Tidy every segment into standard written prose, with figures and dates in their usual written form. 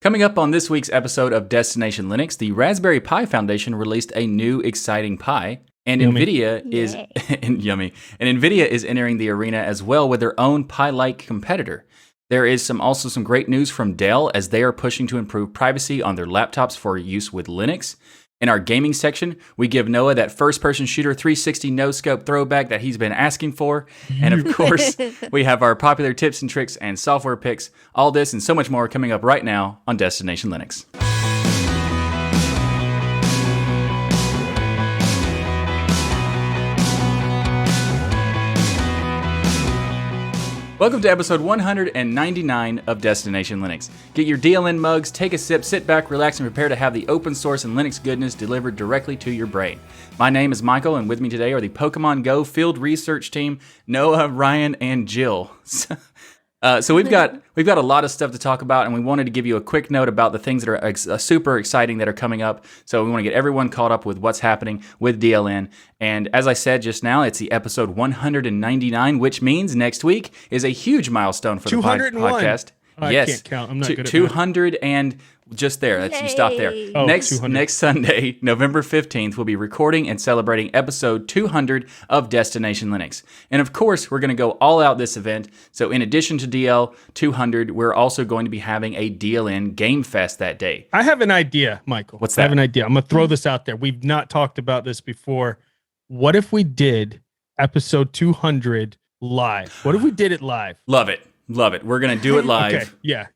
Coming up on this week's episode of Destination Linux, the Raspberry Pi Foundation released a new exciting Pi, and Yummy. NVIDIA is yummy. And NVIDIA is entering the arena as well with their own Pi-like competitor. There is also some great news from Dell as they are pushing to improve privacy on their laptops for use with Linux. In our gaming section, we give Noah that first-person shooter 360 no-scope throwback that he's been asking for. And of course, we have our popular tips and tricks and software picks. All this and so much more coming up right now on Destination Linux. Welcome to episode 199 of Destination Linux. Get your DLN mugs, take a sip, sit back, relax, and prepare to have the open source and Linux goodness delivered directly to your brain. My name is Michael, and with me today are the Pokemon Go field research team, Noah, Ryan, and Jill. So we've got a lot of stuff to talk about, and we wanted to give you a quick note about the things that are super exciting that are coming up. So we want to get everyone caught up with what's happening with DLN. And as I said just now, it's the episode 199, which means next week is a huge milestone for the podcast. I can't count. I'm not good at 200 and just there. That's you stop there. Oh, Next Sunday, November 15th, we'll be recording and celebrating episode 200 of Destination Linux. And of course, we're going to go all out this event. So in addition to DL 200, we're also going to be having a DLN Game Fest that day. I have an idea, Michael. What's that? I have an idea. I'm going to throw this out there. We've not talked about this before. What if we did episode 200 live? What if we did it live? Love it. Love it. We're going to do it live. Okay. Yeah.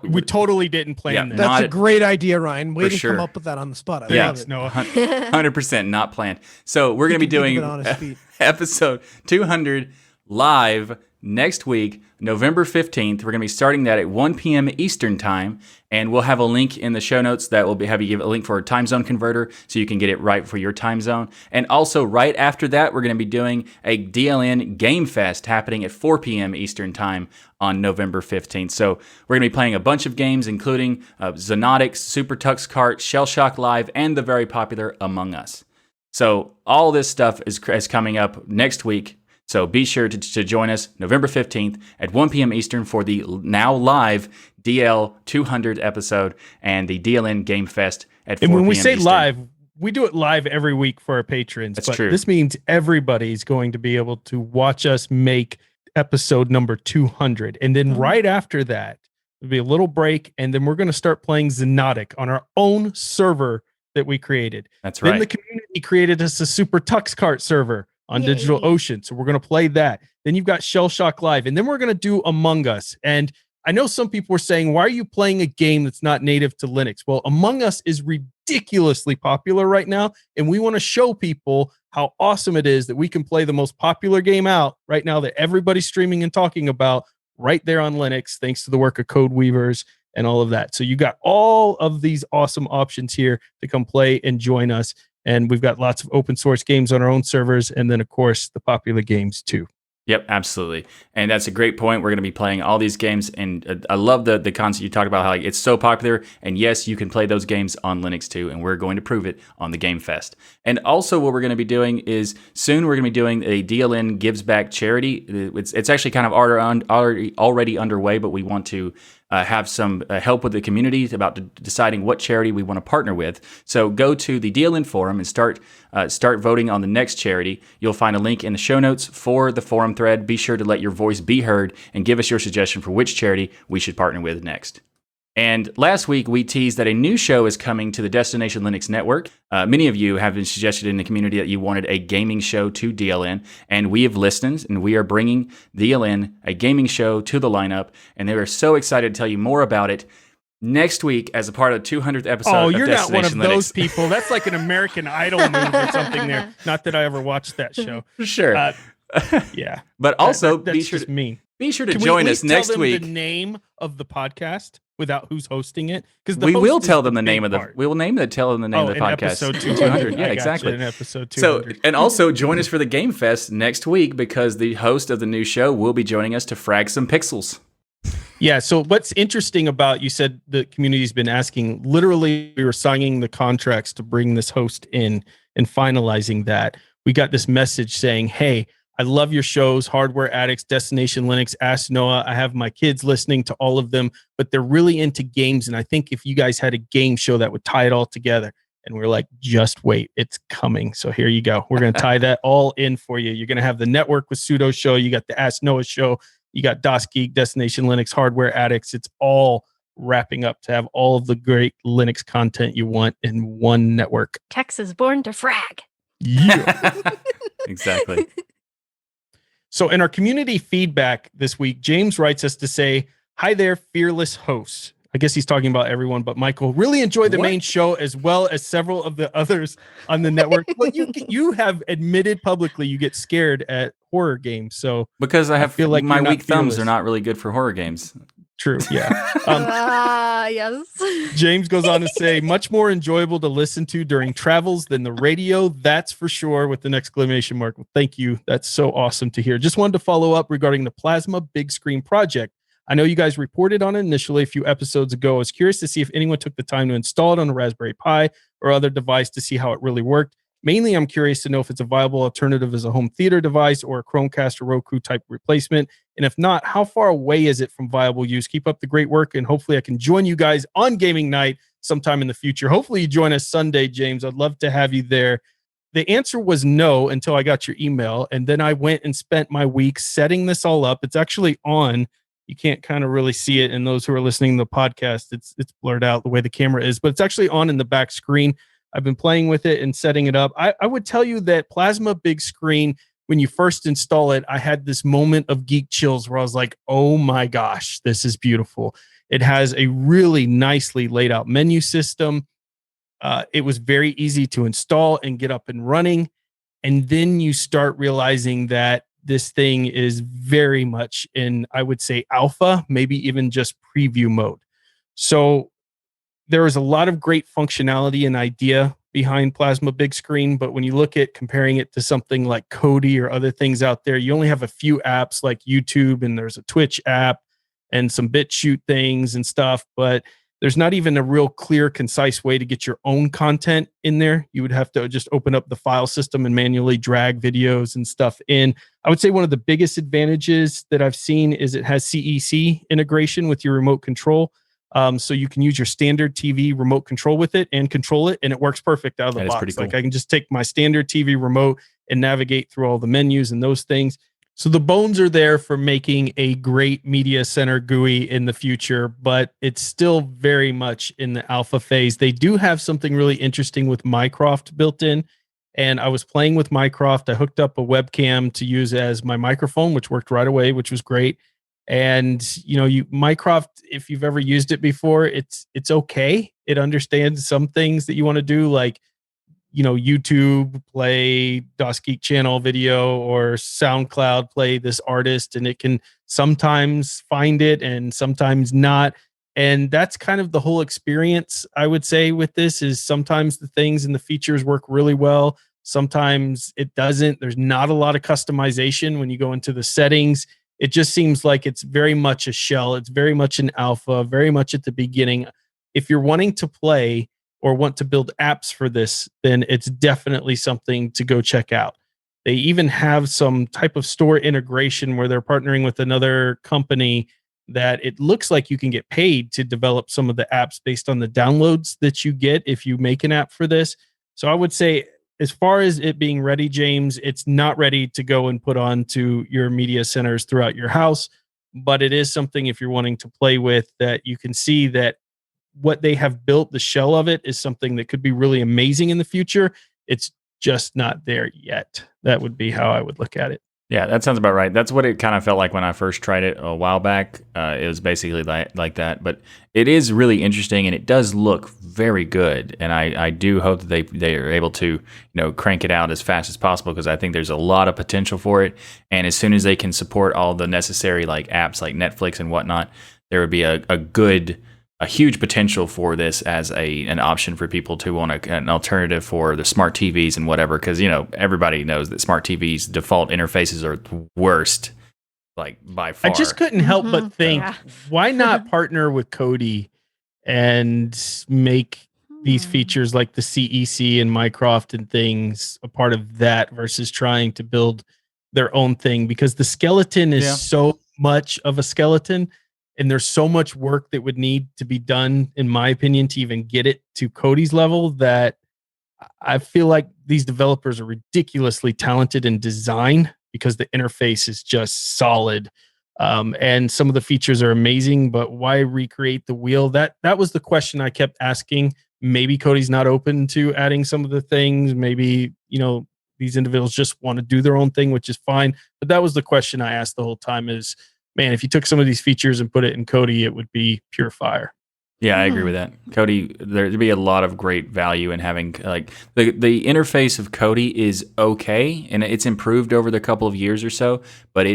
We totally didn't plan this. That's a great idea, Ryan. Way to sure. come up with that on the spot. I Thanks, love it. Noah. 100% not planned. So we're going to be Keep him doing on his feet. episode 200 live next week, November 15th. We're going to be starting that at 1 p.m. Eastern time, and we'll have a link in the show notes that will have you give a link for a time zone converter so you can get it right for your time zone. And also right after that, we're going to be doing a DLN Game Fest happening at 4 p.m. Eastern time on November 15th. So we're going to be playing a bunch of games, including Xonotics, Super Tux Kart, Shell Shock Live, and the very popular Among Us. So all this stuff is coming up next week. So be sure to join us November 15th at 1 p.m. Eastern for the now live DL 200 episode and the DLN Game Fest at 4 p.m. And when we say Eastern. live, we do it live every week for our patrons. That's but true. This means everybody's going to be able to watch us make episode number 200. And then right after that, there'll be a little break, and then we're going to start playing Xonotic on our own server that we created. That's right. Then the community created us a Super Tux Kart server on DigitalOcean. So we're going to play that. Then you've got Shell Shock Live, and then we're going to do Among Us. And I know some people are saying, why are you playing a game that's not native to Linux? Well, Among Us is ridiculously popular right now, and we want to show people how awesome it is that we can play the most popular game out right now that everybody's streaming and talking about right there on Linux, thanks to the work of Code Weavers and all of that. So you got all of these awesome options here to come play and join us. And we've got lots of open source games on our own servers, and then, of course, the popular games too. Yep, absolutely. And that's a great point. We're going to be playing all these games, and I love the concept you talked about, how it's so popular. And yes, you can play those games on Linux too, and we're going to prove it on the Game Fest. And also what we're going to be doing is soon we're going to be doing a DLN Gives Back charity. It's actually kind of already underway, but we want to have some help with the community about deciding what charity we want to partner with. So go to the DLN forum and start voting on the next charity. You'll find a link in the show notes for the forum thread. Be sure to let your voice be heard and give us your suggestion for which charity we should partner with next. And last week, we teased that a new show is coming to the Destination Linux network. Many of you have been suggested in the community that you wanted a gaming show to DLN, and we have listened, and we are bringing DLN, a gaming show, to the lineup, and they are so excited to tell you more about it next week as a part of the 200th episode Oh, of you're not one of Destination those Linux. people. That's like an American Idol move or something there. Not that I ever watched that show. Sure. Yeah. But also, that's be sure just to, mean. be sure to Can we join at us least tell next them week. the name of the podcast without who's hosting it? Because We will tell them the name of the. We will tell them the name of the podcast. Episode 200. Yeah, I gotcha, exactly. in episode So, 200. and also join us for the Game Fest next week because the host of the new show will be joining us to frag some pixels. Yeah. So what's interesting about, you said the community's been asking, literally we were signing the contracts to bring this host in and finalizing that. We got this message saying, hey, I love your shows, Hardware Addicts, Destination Linux, Ask Noah. I have my kids listening to all of them, but they're really into games. And I think if you guys had a game show that would tie it all together, and we're like, just wait, it's coming. So here you go. We're going to tie that all in for you. You're going to have the network with Pseudo Show. You got the Ask Noah show. You got DOS Geek, Destination Linux, Hardware Addicts. It's all wrapping up to have all of the great Linux content you want in one network. Texas born to frag. Yeah. Exactly. So in our community feedback this week, James writes us to say, hi there, fearless hosts. I guess he's talking about everyone, but Michael, really enjoy the main show as well as several of the others on the network. Well, you have admitted publicly you get scared at horror games. So because I feel like my you're not weak thumbs fearless. are not really good for horror games. True. Yeah. Yes. James goes on to say, much more enjoyable to listen to during travels than the radio. That's for sure, with an exclamation mark. Well, thank you. That's so awesome to hear. Just wanted to follow up regarding the Plasma Big Screen project. I know you guys reported on it initially a few episodes ago. I was curious to see if anyone took the time to install it on a Raspberry Pi or other device to see how it really worked. Mainly, I'm curious to know if it's a viable alternative as a home theater device or a Chromecast or Roku type replacement. And if not, how far away is it from viable use? Keep up the great work, and hopefully I can join you guys on gaming night sometime in the future. Hopefully you join us Sunday, James. I'd love to have you there. The answer was no until I got your email. And then I went and spent my week setting this all up. It's actually on. You can't kind of really see it. And those who are listening to the podcast, it's blurred out the way the camera is, but it's actually on in the back screen. I've been playing with it and setting it up. I would tell you that Plasma Big Screen, when you first install it, I had this moment of geek chills where I was like, oh my gosh, this is beautiful. It has a really nicely laid out menu system. It was very easy to install and get up and running. And then you start realizing that this thing is very much in, I would say, alpha, maybe even just preview mode. So there is a lot of great functionality and idea behind Plasma Big Screen, but when you look at comparing it to something like Kodi or other things out there, you only have a few apps like YouTube, and there's a Twitch app and some BitChute things and stuff, but there's not even a real clear, concise way to get your own content in there. You would have to just open up the file system and manually drag videos and stuff in. I would say one of the biggest advantages that I've seen is it has CEC integration with your remote control. So you can use your standard TV remote control with it and control it, and it works perfect out of the That is box. pretty cool. Like I can just take my standard TV remote and navigate through all the menus and those things. So the bones are there for making a great media center GUI in the future, but it's still very much in the alpha phase. They do have something really interesting with Mycroft built in, and I was playing with Mycroft. I hooked up a webcam to use as my microphone, which worked right away, which was great. And Mycroft, if you've ever used it before, it's okay. It understands some things that you want to do, like YouTube, play DOS Geek channel video, or SoundCloud, play this artist, and it can sometimes find it and sometimes not. And that's kind of the whole experience, I would say, with this. Is sometimes the things and the features work really well, sometimes it doesn't. There's not a lot of customization when you go into the settings. It just seems like it's very much a shell. It's very much an alpha, very much at the beginning. If you're wanting to play or want to build apps for this, then it's definitely something to go check out. They even have some type of store integration where they're partnering with another company that it looks like you can get paid to develop some of the apps based on the downloads that you get if you make an app for this. So I would say, as far as it being ready, James, it's not ready to go and put onto your media centers throughout your house, but it is something, if you're wanting to play with, that you can see that what they have built, the shell of it, is something that could be really amazing in the future. It's just not there yet. That would be how I would look at it. Yeah, that sounds about right. That's what it kind of felt like when I first tried it a while back. It was basically like that. But it is really interesting, and it does look very good. And I do hope that they are able to crank it out as fast as possible, because I think there's a lot of potential for it. And as soon as they can support all the necessary apps like Netflix and whatnot, there would be a huge potential for this as an option for people to want an alternative for the smart TVs and whatever, because everybody knows that smart TVs default interfaces are the worst, by far. I just couldn't help but think, Yeah. why not partner with Kodi and make these features like the CEC and Mycroft and things a part of that, versus trying to build their own thing, because the skeleton is Yeah. so much of a skeleton, and there's so much work that would need to be done, in my opinion, to even get it to Cody's level, that I feel like these developers are ridiculously talented in design because the interface is just solid. And some of the features are amazing, but why recreate the wheel? That was the question I kept asking. Maybe Cody's not open to adding some of the things. Maybe, these individuals just want to do their own thing, which is fine. But that was the question I asked the whole time is, man, if you took some of these features and put it in Cody, it would be pure fire. Yeah, I agree with that. Cody, there'd be a lot of great value in having like the interface of Cody is okay, and it's improved over the couple of years or so. But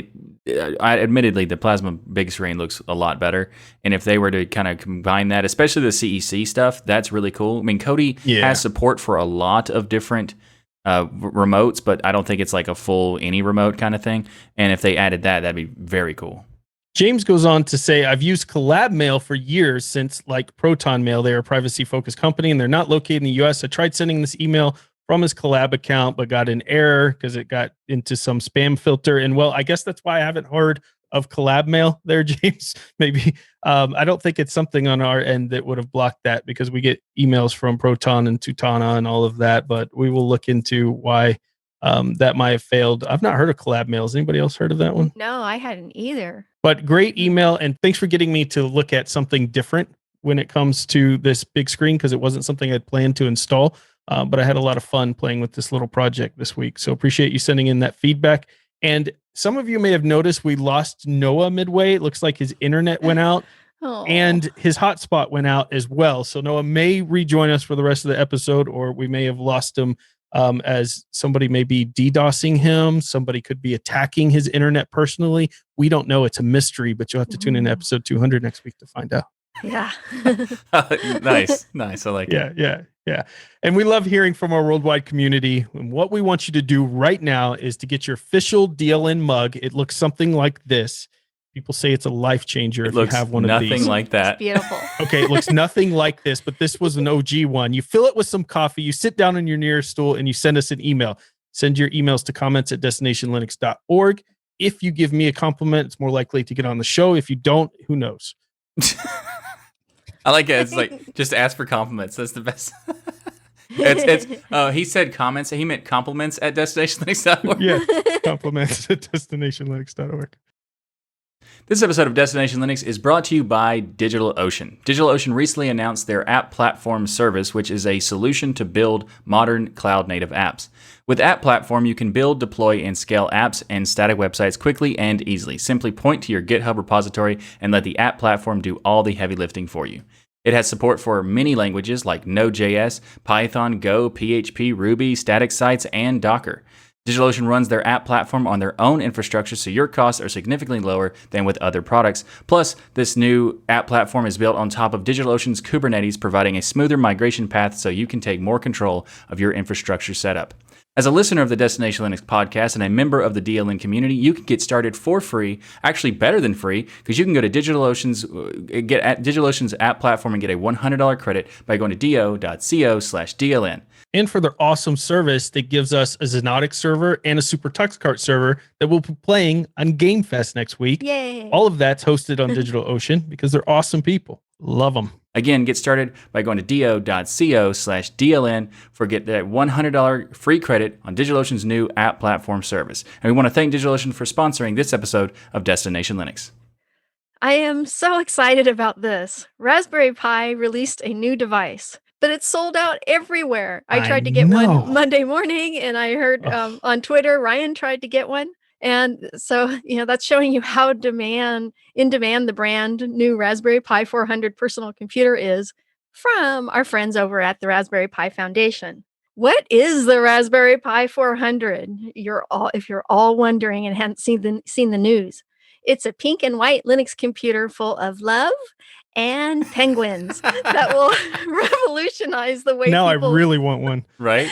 admittedly, the Plasma big screen looks a lot better. And if they were to kind of combine that, especially the CEC stuff, that's really cool. I mean, Cody has support for a lot of different remotes, but I don't think it's like a full any remote kind of thing. And if they added that, that'd be very cool. James goes on to say, I've used Collab Mail for years since like Proton Mail. They're a privacy focused company and they're not located in the US. I tried sending this email from his Collab account, but got an error because it got into some spam filter. And well, I guess that's why I haven't heard of Collab Mail there, James. Maybe I don't think it's something on our end that would have blocked that, because we get emails from Proton and Tutana and all of that, but we will look into why that might have failed. I've not heard of Collab Mail. Has anybody else heard of that one? No, I hadn't either. But great email, and thanks for getting me to look at something different when it comes to this big screen, because it wasn't something I'd planned to install. But I had a lot of fun playing with this little project this week. So appreciate you sending in that feedback. And some of you may have noticed we lost Noah midway. It looks like his internet went out and his hotspot went out as well. So Noah may rejoin us for the rest of the episode, or we may have lost him as somebody may be DDoSing him. Somebody could be attacking his internet personally. We don't know. It's a mystery, but you'll have to tune in to episode 200 next week to find out. Yeah. Nice. I like it. Yeah. And we love hearing from our worldwide community. And what we want you to do right now is to get your official DLN mug. It looks something like this. People say it's a life changer if you have one of these. Nothing like that. It's beautiful. Okay, it looks nothing like this, but this was an OG one. You fill it with some coffee, you sit down on your nearest stool, and you send us an email. Send your emails to comments@destinationlinux.org. If you give me a compliment, it's more likely to get on the show. If you don't, who knows? I like it. It's like, just ask for compliments. That's the best. He said comments. He meant compliments at destinationlinux.org. Yeah, compliments@destinationlinux.org. This episode of Destination Linux is brought to you by DigitalOcean. DigitalOcean recently announced their App Platform service, which is a solution to build modern cloud-native apps. With App Platform, you can build, deploy, and scale apps and static websites quickly and easily. Simply point to your GitHub repository and let the App Platform do all the heavy lifting for you. It has support for many languages like Node.js, Python, Go, PHP, Ruby, static sites, and Docker. DigitalOcean runs their app platform on their own infrastructure, so your costs are significantly lower than with other products. Plus, this new app platform is built on top of DigitalOcean's Kubernetes, providing a smoother migration path so you can take more control of your infrastructure setup. As a listener of the Destination Linux podcast and a member of the DLN community, you can get started for free, actually better than free, because you can go to DigitalOcean's app platform and get a $100 credit by going to do.co/DLN. And for their awesome service that gives us a Xenodic server and a Super TuxKart server that we'll be playing on Game Fest next week. Yay. All of that's hosted on DigitalOcean because they're awesome people. Love them. Again, get started by going to do.co/DLN for get that $100 free credit on DigitalOcean's new app platform service. And we want to thank DigitalOcean for sponsoring this episode of Destination Linux. I am so excited about this. Raspberry Pi released a new device, but it's sold out everywhere. I tried to get one Monday morning, and I heard on Twitter, Ryan tried to get one. And so, that's showing you how in demand the brand new Raspberry Pi 400 personal computer is from our friends over at the Raspberry Pi Foundation. What is the Raspberry Pi 400? If you're all wondering and hadn't seen the news, it's a pink and white Linux computer full of love and penguins that will revolutionize the way now people... I really want one. Right?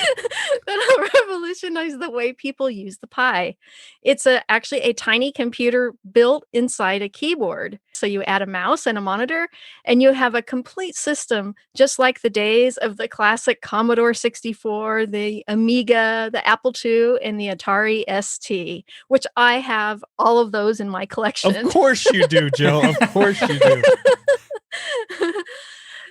to revolutionize the way people use the Pi. It's actually a tiny computer built inside a keyboard. So you add a mouse and a monitor, and you have a complete system, just like the days of the classic Commodore 64, the Amiga, the Apple II, and the Atari ST, which I have all of those in my collection. Of course you do, Jill. Of course you do.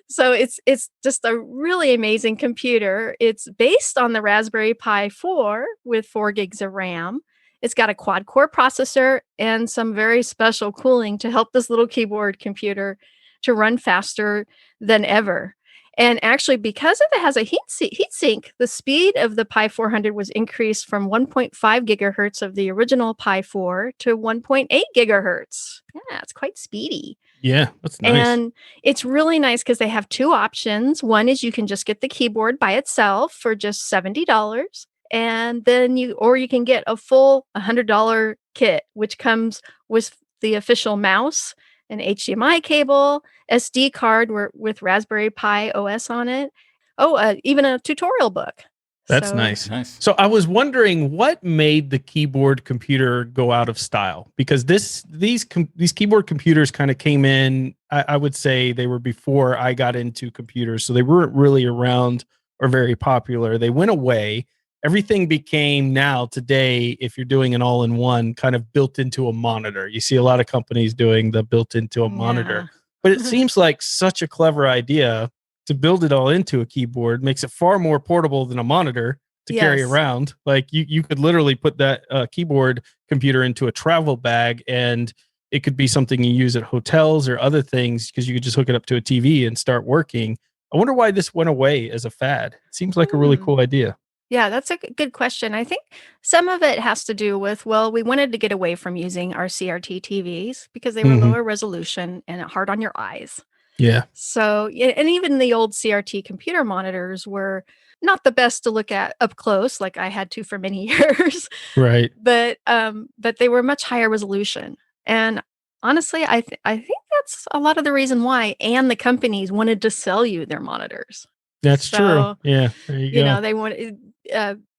So it's just a really amazing computer. It's based on the Raspberry Pi 4 with 4 gigs of RAM. It's got a quad-core processor and some very special cooling to help this little keyboard computer to run faster than ever. And actually, because it has a heatsink, the speed of the Pi 400 was increased from 1.5 gigahertz of the original Pi 4 to 1.8 gigahertz. Yeah, it's quite speedy. Yeah, that's nice. And it's really nice because they have 2 options. One is you can just get the keyboard by itself for just $70. And then you can get a full $100 kit, which comes with the official mouse, an HDMI cable, SD card with Raspberry Pi OS on it. Oh, even a tutorial book. That's So- nice. Nice. So I was wondering what made the keyboard computer go out of style, because these keyboard computers kind of came in. I would say they were before I got into computers, so they weren't really around or very popular. They went away. Everything became now today, if you're doing an all-in-one, kind of built into a monitor. You see a lot of companies doing the built into a monitor, but it seems like such a clever idea to build it all into a keyboard. Makes it far more portable than a monitor to carry Yes. around. Like you could literally put that keyboard computer into a travel bag, and it could be something you use at hotels or other things, because you could just hook it up to a TV and start working. I wonder why this went away as a fad. It seems like a really cool idea. Yeah, that's a good question. I think some of it has to do with, well, we wanted to get away from using our CRT TVs because they were Mhm. lower resolution and hard on your eyes. Yeah. So, and even the old CRT computer monitors were not the best to look at up close, like I had to for many years, Right. but they were much higher resolution. And honestly, I think that's a lot of the reason why, and the companies wanted to sell you their monitors. That's true. So, Yeah. There you You go. know, they wanted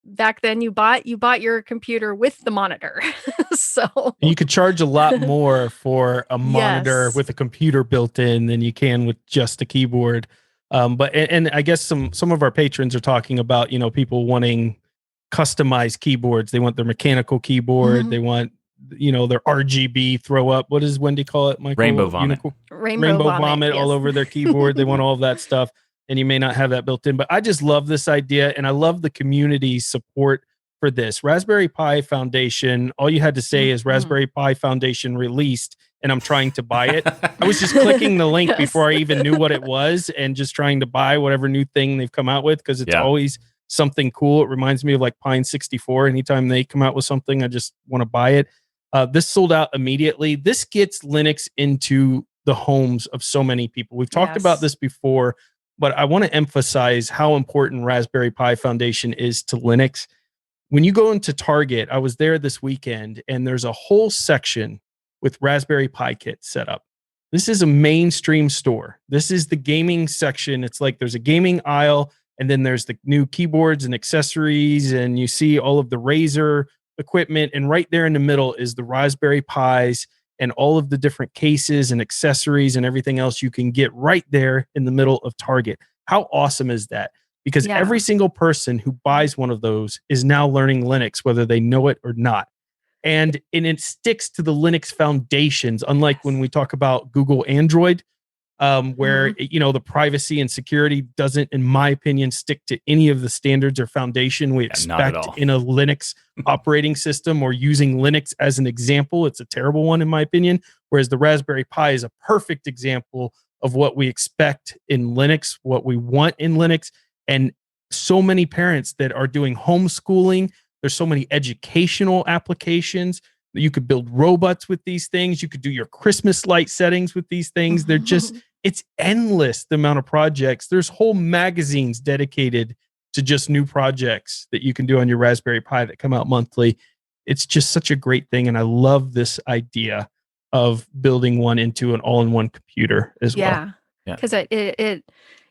back then you bought your computer with the monitor. So And you could charge a lot more for a monitor Yes. with a computer built in than you can with just a keyboard. And I guess some of our patrons are talking about, people wanting customized keyboards. They want their mechanical keyboard. Mhm. They want, their RGB throw up. What does Wendy call it, Michael? Rainbow vomit. rainbow Vomit all yes. over their keyboard. They want all of that stuff, and you may not have that built in. But I just love this idea, and I love the community support for this. Raspberry Pi Foundation, all you had to say is Mhm. Raspberry Pi Foundation released, and I'm trying to buy it. I was just clicking the link Yes. before I even knew what it was, and just trying to buy whatever new thing they've come out with, because it's Yeah. always something cool. It reminds me of like Pine 64. Anytime they come out with something, I just want to buy it. This sold out immediately. This gets Linux into the homes of so many people. We've talked about Yes. this before, but I want to emphasize how important Raspberry Pi Foundation is to Linux. When you go into Target, I was there this weekend, and there's a whole section with Raspberry Pi kits set up. This is a mainstream store. This is the gaming section. It's like there's a gaming aisle, and then there's the new keyboards and accessories, and you see all of the Razer equipment, and right there in the middle is the Raspberry Pis and all of the different cases and accessories and everything else you can get right there in the middle of Target. How awesome is that? Because Yeah. every single person who buys one of those is now learning Linux, whether they know it or not. And it sticks to the Linux foundations, unlike when we talk about Google Android, where the privacy and security doesn't, in my opinion, stick to any of the standards or foundation we not at expect all. in a Linux operating system, or using Linux as an example. It's a terrible one, in my opinion. Whereas the Raspberry Pi is a perfect example of what we expect in Linux, what we want in Linux. And so many parents that are doing homeschooling, there's so many educational applications. You could build robots with these things. You could do your Christmas light settings with these things. They're just, it's endless, the amount of projects. There's whole magazines dedicated to just new projects that you can do on your Raspberry Pi that come out monthly. It's just such a great thing. And I love this idea of building one into an all-in-one computer as well. Yeah. Yeah. Because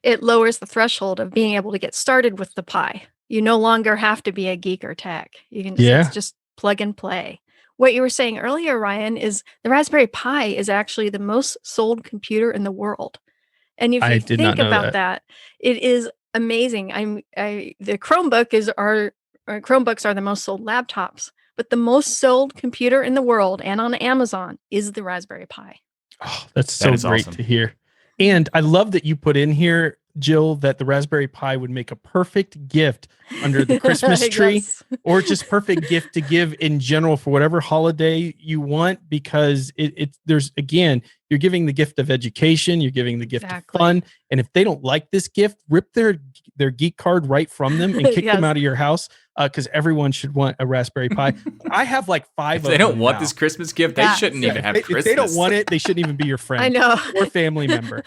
it lowers the threshold of being able to get started with the Pi. You no longer have to be a geek or tech. You can Yeah. it's just plug and play. What you were saying earlier, Ryan, is the Raspberry Pi is actually the most sold computer in the world. And if I you did not think know about that. that, it is amazing. The Chromebook is our Chromebooks are the most sold laptops, but the most sold computer in the world and on Amazon is the Raspberry Pi. Oh, that's That so is great awesome. to hear. And I love that you put in here, Jill, that the Raspberry Pi would make a perfect gift under the Christmas tree Yes. or just perfect gift to give in general for whatever holiday you want, because there's, again, you're giving the gift of education, you're giving the gift Exactly. of fun. And if they don't like this gift, rip their geek card right from them and kick them Yes. out of your house, because everyone should want a Raspberry Pi. I have like 5 If of they don't them want now. this Christmas gift, they Yeah. shouldn't even have If Christmas. they don't want it, they shouldn't even be your friend I know. or family member.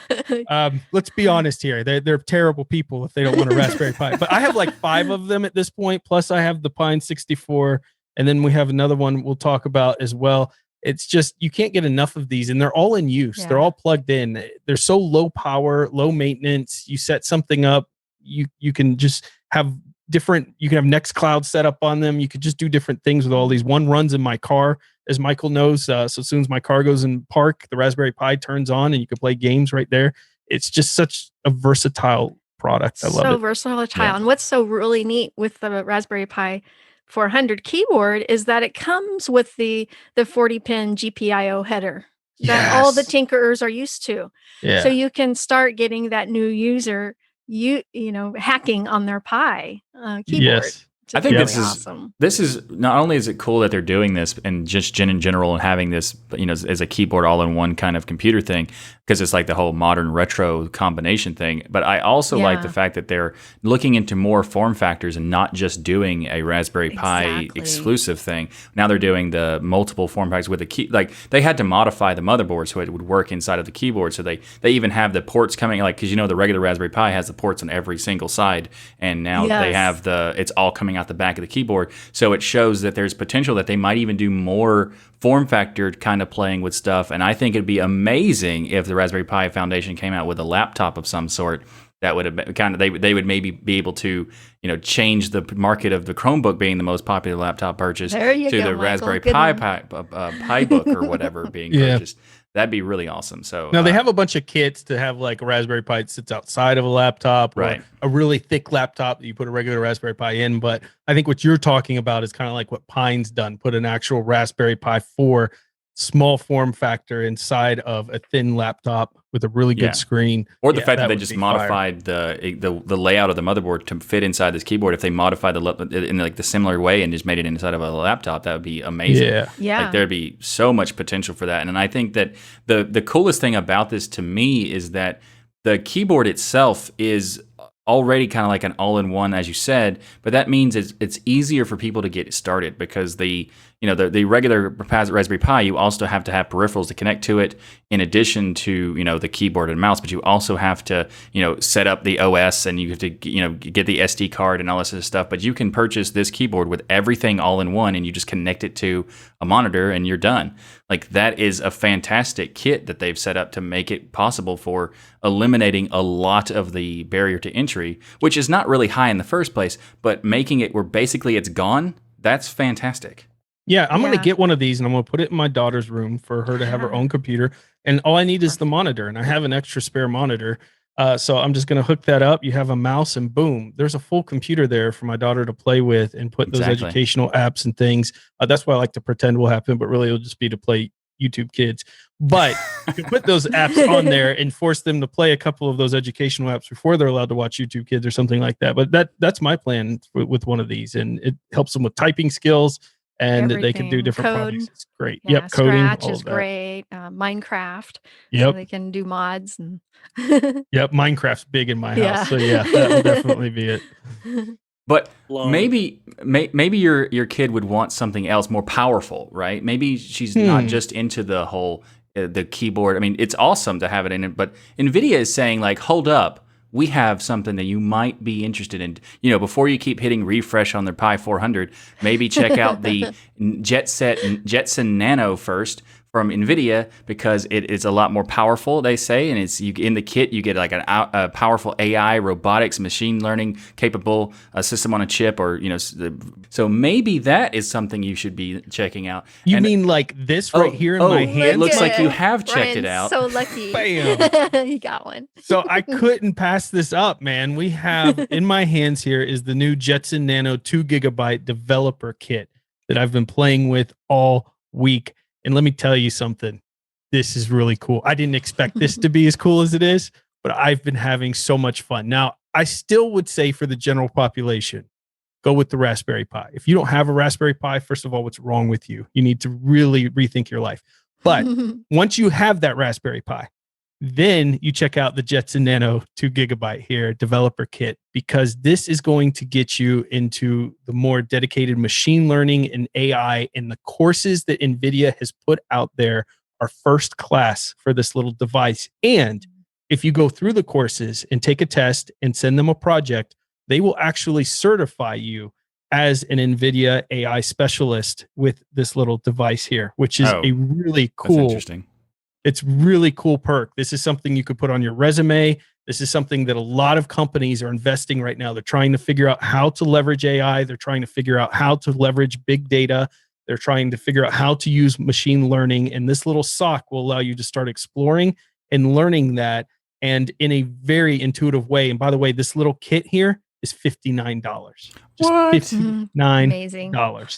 Let's be honest here. They're terrible people if they don't want a Raspberry Pi. But I have like 5 of them at this point. Plus I have the Pine 64. And then we have another one we'll talk about as well. It's just, you can't get enough of these, and they're all in use. Yeah. They're all plugged in. They're so low power, low maintenance. You set something up, you can just have different, you can have Nextcloud set up on them. You could just do different things with all these. One runs in my car, as Michael knows. So as soon as my car goes in park, the Raspberry Pi turns on and you can play games right there. It's just such a versatile product. I love So it. versatile. Yeah. And what's so really neat with the Raspberry Pi 400 keyboard is that it comes with the 40-pin GPIO header that all the Yes. tinkerers are used to. Yeah. So you can start getting that new user hacking on their Pi keyboard. Yes. I think really this is awesome. this is not only is it cool that they're doing this and just in general and having this, as a keyboard all-in-one kind of computer thing, because it's like the whole modern retro combination thing. But I also like the Yeah. fact that they're looking into more form factors and not just doing a Raspberry Pi Exactly. exclusive thing. Now they're doing the multiple form factors with the key. Like they had to modify the motherboard so it would work inside of the keyboard. So they even have the ports coming, like, because the regular Raspberry Pi has the ports on every single side, and now they Yes. have it's all coming out the back of the keyboard. So it shows that there's potential that they might even do more form factor kind of playing with stuff. And I think it'd be amazing if the Raspberry Pi Foundation came out with a laptop of some sort that would have been kind of, they would maybe be able to, change the market of the Chromebook being the most popular laptop purchase There you to go, the Michael. Raspberry Good Pi one. Pi book or whatever being Yeah. purchased. That'd be really awesome. So Now they have a bunch of kits to have like a Raspberry Pi that sits outside of a laptop, or Right. a really thick laptop that you put a regular Raspberry Pi in. But I think what you're talking about is kind of like what Pine's done, put an actual Raspberry Pi 4 small form factor inside of a thin laptop with a really good Yeah. screen. Or the Yeah, fact that they would just be fire. modified the layout of the motherboard to fit inside this keyboard. If they modified in like the similar way and just made it inside of a laptop, that would be amazing. Yeah. Yeah. Like there'd be so much potential for that. And I think that the coolest thing about this to me is that the keyboard itself is already kind of like an all-in-one, as you said, but that means it's easier for people to get started, because the regular Raspberry Pi, you also have to have peripherals to connect to it in addition to the keyboard and mouse, but you also have to set up the OS, and you have to get the SD card and all this sort of stuff. But you can purchase this keyboard with everything all in one, and you just connect it to a monitor and you're done. Like, that is a fantastic kit that they've set up to make it possible for eliminating a lot of the barrier to entry, which is not really high in the first place, but making it where basically it's gone. That's fantastic. Yeah, I'm going Yeah. to get one of these and I'm going to put it in my daughter's room for her to have her Yeah. own computer. And all I need is the monitor, and I have an extra spare monitor. So I'm just going to hook that up. You have a mouse, and boom, there's a full computer there for my daughter to play with and put those Exactly. educational apps and things. That's what I like to pretend will happen, but really it'll just be to play YouTube Kids. But you can put those apps on there and force them to play a couple of those educational apps before they're allowed to watch YouTube Kids or something like that. But that's my plan with one of these, and it helps them with typing skills. And they can do Everything. different Code. projects. It's great. Yeah, Yep, coding. Scratch all is of that. great. Minecraft. So Yep, they can do mods and yep. Minecraft's big in my house, Yeah. so yeah, that will definitely be it. But Long. maybe your kid would want something else more powerful, right? Maybe she's not just into the whole the keyboard. I mean, it's awesome to have it in it, but NVIDIA is saying, like, hold up, we have something that you might be interested in. Before you keep hitting refresh on their Pi 400, maybe check out the Jetson Nano first from NVIDIA because it is a lot more powerful, they say, and it's in the kit you get like a powerful AI, robotics, machine learning capable system on a chip, or so maybe that is something you should be checking out. You mean like this right here in my hand? It looks like you have checked it Ryan's out. So lucky. Bam. He got one. So I couldn't pass this up, man. We have in my hands here is the new Jetson Nano 2 gigabyte developer kit that I've been playing with all week. And let me tell you something. This is really cool. I didn't expect this to be as cool as it is, but I've been having so much fun. Now, I still would say for the general population, go with the Raspberry Pi. If you don't have a Raspberry Pi, first of all, what's wrong with you? You need to really rethink your life. But once you have that Raspberry Pi, then you check out the Jetson Nano 2 gigabyte here developer kit, because this is going to get you into the more dedicated machine learning and AI, and the courses that NVIDIA has put out there are first class for this little device. And if you go through the courses and take a test and send them a project, they will actually certify you as an NVIDIA AI specialist with this little device here, which is a really cool, that's interesting. It's really cool perk. This is something you could put on your resume. This is something that a lot of companies are investing right now. They're trying to figure out how to leverage AI. They're trying to figure out how to leverage big data. They're trying to figure out how to use machine learning. And this little sock will allow you to start exploring and learning that, and in a very intuitive way. And by the way, this little kit here is $59. Just What? $59. Amazing.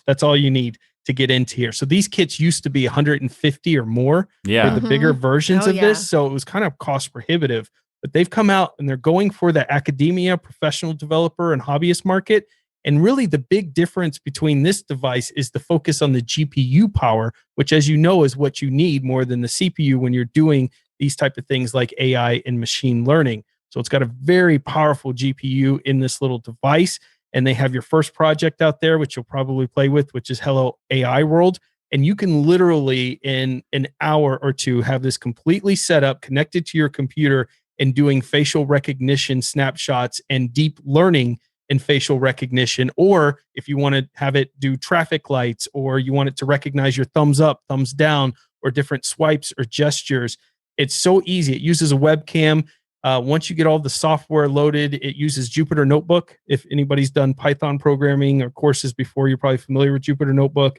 That's all you need to get into here. So these kits used to be 150 or more for the bigger versions of this. So it was kind of cost prohibitive, but they've come out and they're going for the academia, professional developer, and hobbyist market. And really the big difference between this device is the focus on the GPU power, which, as you know, is what you need more than the CPU when you're doing these type of things like AI and machine learning. So it's got a very powerful GPU in this little device. And they have your first project out there, which you'll probably play with, which is Hello AI World. And you can literally in an hour or two have this completely set up, connected to your computer, and doing facial recognition snapshots and deep learning in facial recognition. Or if you want to have it do traffic lights, or you want it to recognize your thumbs up, thumbs down, or different swipes or gestures, it's so easy. It uses a webcam. Once you get all the software loaded, it uses Jupyter Notebook. If anybody's done Python programming or courses before, you're probably familiar with Jupyter Notebook.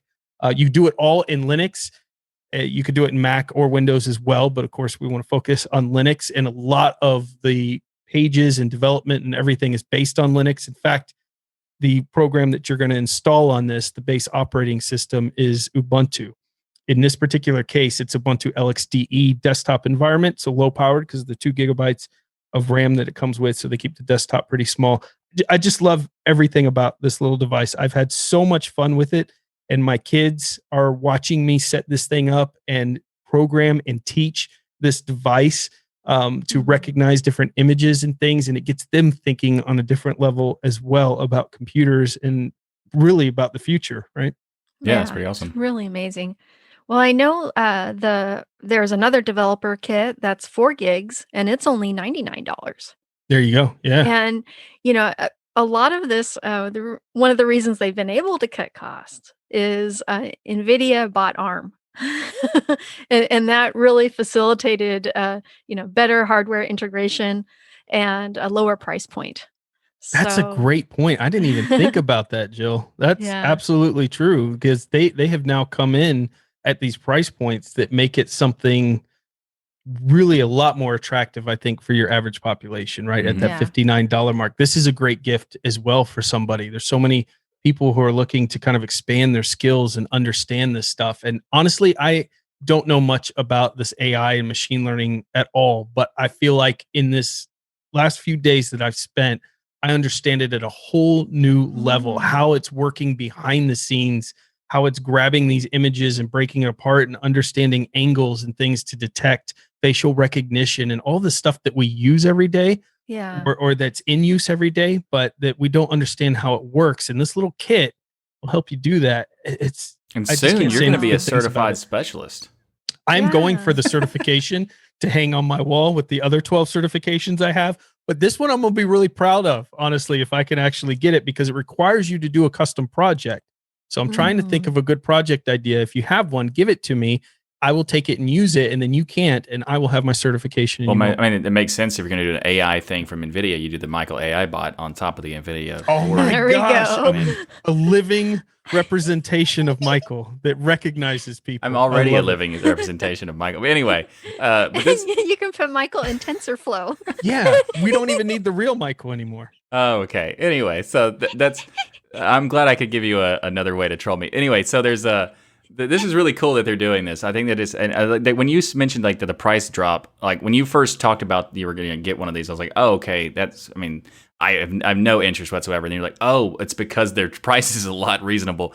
You do it all in Linux. You could do it in Mac or Windows as well, but of course we want to focus on Linux, and a lot of the pages and development and everything is based on Linux. In fact, the program that you're going to install on this, the base operating system, is Ubuntu. In this particular case, it's Ubuntu LXDE desktop environment, so low powered because of the 2 gigabytes of RAM that it comes with. So they keep the desktop pretty small. I just love everything about this little device. I've had so much fun with it, and my kids are watching me set this thing up and program and teach this device to recognize different images and things. And it gets them thinking on a different level as well about computers and really about the future, right? Yeah, it's pretty awesome. It's really amazing. Well, I know there's another developer kit that's 4 gigs, and it's only $99. There you go. Yeah. And a lot of this, one of the reasons they've been able to cut costs is NVIDIA bought ARM. and that really facilitated better hardware integration and a lower price point. That's a great point. I didn't even think about that, Jill. That's absolutely true, because they have now come in at these price points that make it something really a lot more attractive, I think, for your average population, right? At that $59 mark. This is a great gift as well for somebody. There's so many people who are looking to kind of expand their skills and understand this stuff. And honestly, I don't know much about this AI and machine learning at all, but I feel like in this last few days that I've spent, I understand it at a whole new level, how it's working behind the scenes, how it's grabbing these images and breaking it apart and understanding angles and things to detect facial recognition and all the stuff that we use every day, or that's in use every day, but that we don't understand how it works. And this little kit will help you do that. And soon you're going to be a certified specialist. I'm going for the certification to hang on my wall with the other 12 certifications I have. But this one I'm going to be really proud of, honestly, if I can actually get it, because it requires you to do a custom project. So I'm trying to think of a good project idea. If you have one, give it to me. I will take it and use it, and then you can't, and I will have my certification. Well, I mean, it makes sense if you're going to do an AI thing from NVIDIA. You do the Michael AI bot on top of the NVIDIA. Oh my There we gosh! go. A living representation of Michael that recognizes people. I'm already I a love it. living representation of Michael. But anyway, but this, You can put Michael in TensorFlow. Yeah, we don't even need the real Michael anymore. oh, okay. Anyway, so that's. I'm glad I could give you another way to troll me. Anyway, so there's this is really cool that they're doing this. I think that is, and when you mentioned like the price drop, like when you first talked about you were going to get one of these, I was like, oh, okay, that's. I mean, I have no interest whatsoever. And you're like, oh, it's because their price is a lot reasonable.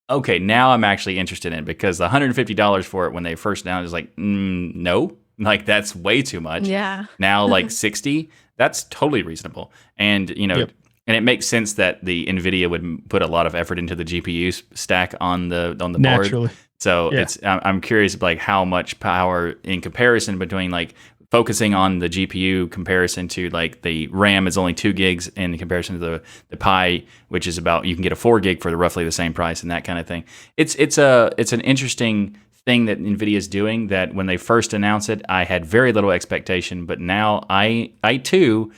Okay, now I'm actually interested in it because the $150 for it when they first announced is like, no, like that's way too much. Yeah. Now like 60, that's totally reasonable. And Yep. and it makes sense that the NVIDIA would put a lot of effort into the GPU stack on the board. Naturally. So Yeah. I'm curious like how much power in comparison between like focusing on the GPU comparison to like the RAM is only 2 gigs in comparison to the Pi, which is about you can get a 4 gig for roughly the same price and that kind of thing. It's an interesting thing that NVIDIA is doing that when they first announced it, I had very little expectation, but now I too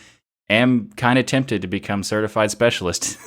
am kind of tempted to become certified specialist.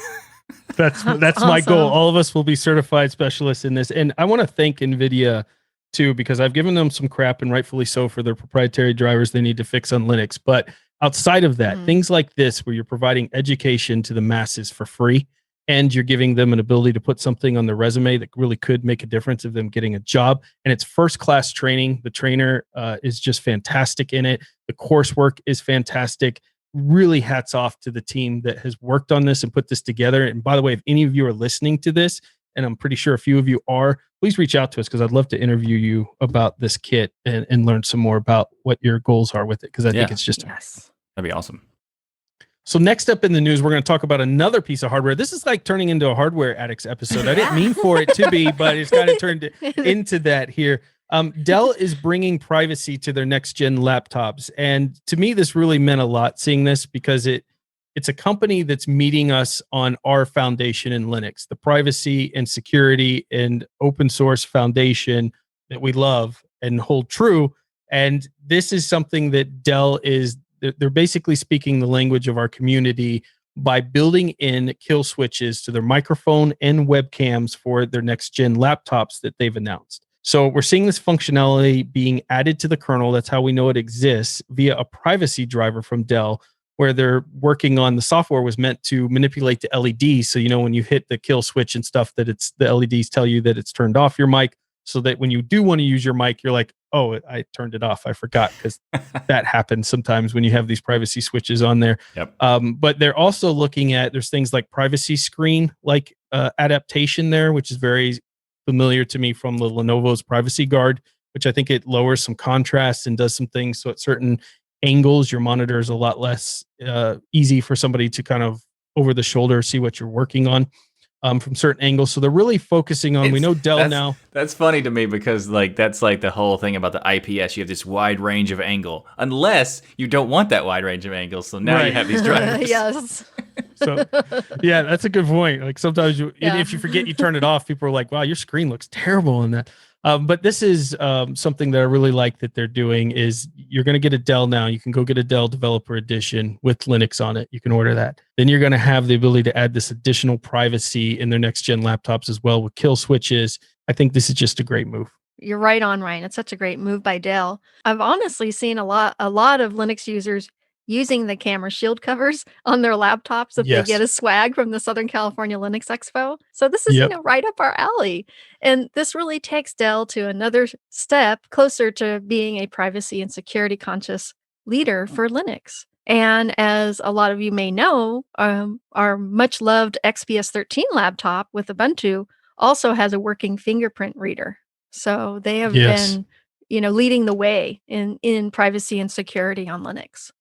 That's my Awesome. goal. All of us will be certified specialists in this. And I want to thank NVIDIA too, because I've given them some crap, and rightfully so, for their proprietary drivers they need to fix on Linux. But outside of that, things like this, where you're providing education to the masses for free, and you're giving them an ability to put something on their resume that really could make a difference of them getting a job. And it's first-class training. The trainer is just fantastic in it. The coursework is fantastic. Really hats off to the team that has worked on this and put this together. And by the way, if any of you are listening to this, and I'm pretty sure a few of you are, please reach out to us because I'd love to interview you about this kit and learn some more about what your goals are with it, because I think it's just Yes. That'd be awesome. So next up in the news, we're going to talk about another piece of hardware. This is like turning into a Hardware Addicts episode. I didn't mean for it to be, but it's kind of turned into that here. Dell is bringing privacy to their next gen laptops. And to me, this really meant a lot seeing this, because it's a company that's meeting us on our foundation in Linux, the privacy and security and open source foundation that we love and hold true. And this is something that Dell is, they're basically speaking the language of our community by building in kill switches to their microphone and webcams for their next gen laptops that they've announced. So we're seeing this functionality being added to the kernel. That's how we know it exists, via a privacy driver from Dell, where they're working on the software was meant to manipulate the LEDs. So, when you hit the kill switch and stuff, that it's the LEDs tell you that it's turned off your mic, so that when you do want to use your mic, you're like, oh, I turned it off. I forgot, because that happens sometimes when you have these privacy switches on there. Yep. But they're also looking at, there's things like privacy screen, like adaptation there, which is very familiar to me from the Lenovo's Privacy Guard, which I think it lowers some contrast and does some things. So at certain angles, your monitor is a lot less easy for somebody to kind of over the shoulder see what you're working on from certain angles. So they're really focusing on, we know Dell now. That's funny to me because that's like the whole thing about the IPS. You have this wide range of angle, unless you don't want that wide range of angle. So now you Right. have these drivers. Yes. So yeah, that's a good point. Like sometimes Yeah. if you forget you turn it off, people are like, wow, your screen looks terrible in that. But this is something that I really like that they're doing is you're going to get a Dell now. You can go get a Dell Developer Edition with Linux on it. You can order that. Then you're going to have the ability to add this additional privacy in their next gen laptops as well with kill switches. I think this is just a great move. You're right on, Ryan. It's such a great move by Dell. I've honestly seen a lot of Linux users using the camera shield covers on their laptops if Yes. they get a swag from the Southern California Linux Expo. So this is Yep. right up our alley. And this really takes Dell to another step closer to being a privacy and security conscious leader for Linux. And as a lot of you may know, our much loved XPS 13 laptop with Ubuntu also has a working fingerprint reader. So they have Yes. been, leading the way in privacy and security on Linux.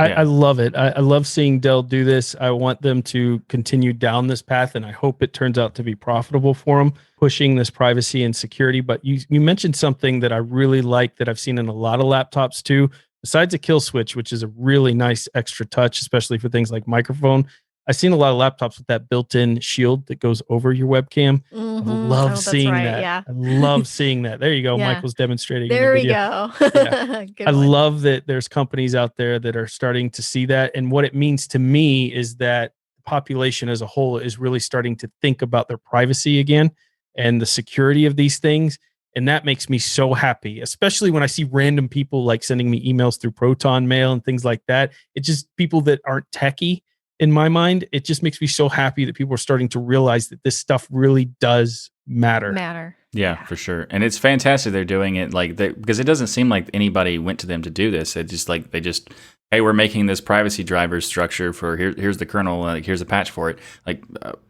I love it. I love seeing Dell do this. I want them to continue down this path, and I hope it turns out to be profitable for them, pushing this privacy and security. But you mentioned something that I really like that I've seen in a lot of laptops too, besides a kill switch, which is a really nice extra touch, especially for things like microphone. I've seen a lot of laptops with that built-in shield that goes over your webcam. I love seeing that. Yeah. I love seeing that. There you go. Yeah. Michael's demonstrating. There in the we video. go. Yeah. Good I one. love that there's companies out there that are starting to see that. And what it means to me is that the population as a whole is really starting to think about their privacy again and the security of these things. And that makes me so happy, especially when I see random people like sending me emails through Proton Mail and things like that. It's just people that aren't techie in my mind. It just makes me so happy that people are starting to realize that this stuff really does matter. Yeah, for sure. And it's fantastic they're doing it because it doesn't seem like anybody went to them to do this. It just hey, we're making this privacy driver structure for here's the kernel, here's a patch for it.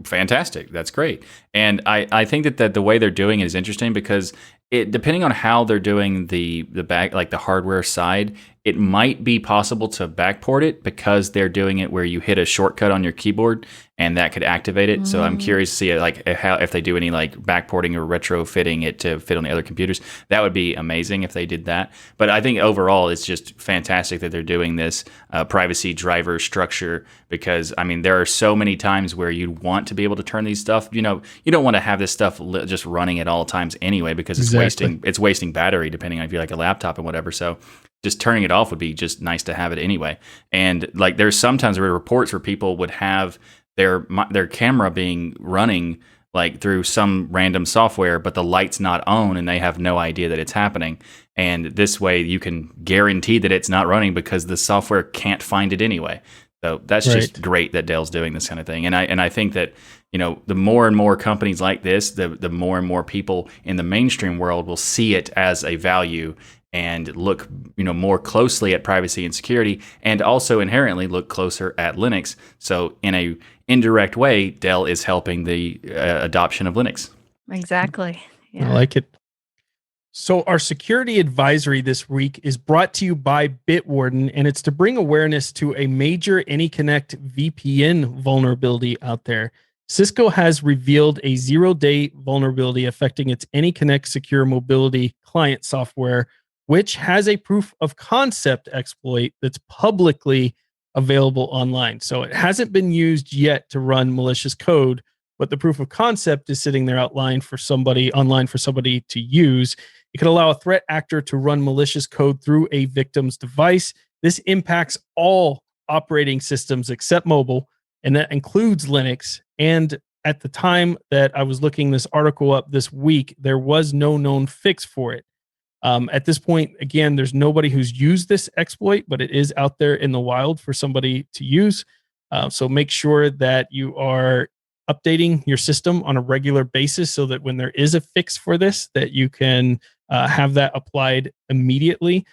Fantastic. That's great. And I think that the way they're doing it is interesting because depending on how they're doing the back, like the hardware side, it might be possible to backport it because they're doing it where you hit a shortcut on your keyboard and that could activate it. So I'm curious to see if they do any backporting or retrofitting it to fit on the other computers. That would be amazing if they did that. But I think overall it's just fantastic that they're doing this privacy driver structure because there are so many times where you'd want to be able to turn these stuff. You don't want to have this stuff just running at all times anyway because it's wasting battery depending on if you like a laptop and whatever. So just turning it off would be just nice to have it anyway. And there's sometimes where reports where people would have their camera being running through some random software, but the light's not on and they have no idea that it's happening. And this way you can guarantee that it's not running because the software can't find it anyway. So that's just great that Dell's doing this kind of thing. And I think that, the more and more companies like this, the more and more people in the mainstream world will see it as a value and look, more closely at privacy and security, and also inherently look closer at Linux. So in a indirect way, Dell is helping the adoption of Linux. Exactly. Yeah. I like it. So our security advisory this week is brought to you by Bitwarden, and it's to bring awareness to a major AnyConnect VPN vulnerability out there. Cisco has revealed a zero-day vulnerability affecting its AnyConnect secure mobility client software, which has a proof of concept exploit that's publicly available online. So it hasn't been used yet to run malicious code, but the proof of concept is sitting there online for somebody to use. It could allow a threat actor to run malicious code through a victim's device. This impacts all operating systems except mobile, and that includes Linux. And at the time that I was looking this article up this week, there was no known fix for it. At this point, again, there's nobody who's used this exploit, but it is out there in the wild for somebody to use. So make sure that you are updating your system on a regular basis so that when there is a fix for this, that you can have that applied immediately.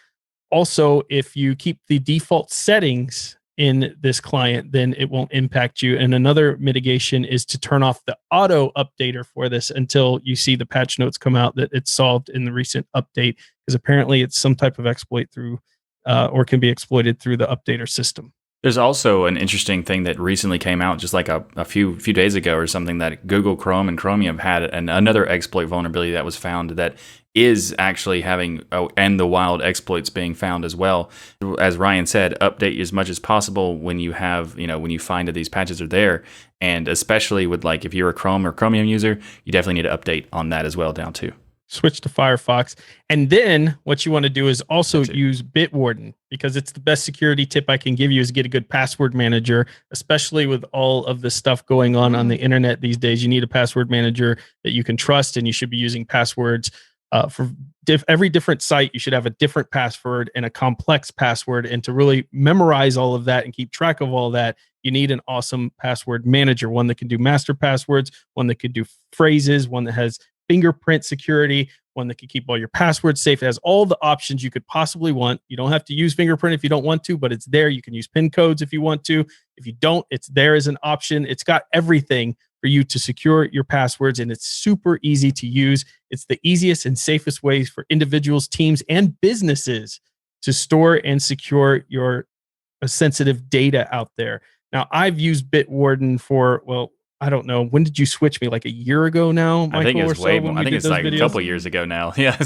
Also, if you keep the default settings in this client, then it won't impact you. And another mitigation is to turn off the auto updater for this until you see the patch notes come out that it's solved in the recent update, because apparently it's some type of exploit through or can be exploited through the updater system. There's also an interesting thing that recently came out just a few days ago or something, that Google Chrome and Chromium had another exploit vulnerability that was found that is actually having, and the wild exploits being found as well. As Ryan said, update as much as possible when you have, when you find that these patches are there. And especially with if you're a Chrome or Chromium user, you definitely need to update on that as well down too. Switch to Firefox. And then what you want to do is also use Bitwarden, because it's the best security tip I can give you is get a good password manager, especially with all of the stuff going on the internet these days. You need a password manager that you can trust, and you should be using passwords for every different site. You should have a different password and a complex password. And to really memorize all of that and keep track of all that, you need an awesome password manager, one that can do master passwords, one that could do phrases, one that has fingerprint security, one that can keep all your passwords safe. It has all the options you could possibly want. You don't have to use fingerprint if you don't want to, but it's there. You can use PIN codes if you want to. If you don't, it's there as an option. It's got everything for you to secure your passwords, and it's super easy to use. It's the easiest and safest ways for individuals, teams, and businesses to store and secure your sensitive data out there. Now, I've used Bitwarden for, I don't know. When did you switch me? Like a year ago now, Michael? I think it's way more. I think it's a couple years ago now. Yeah.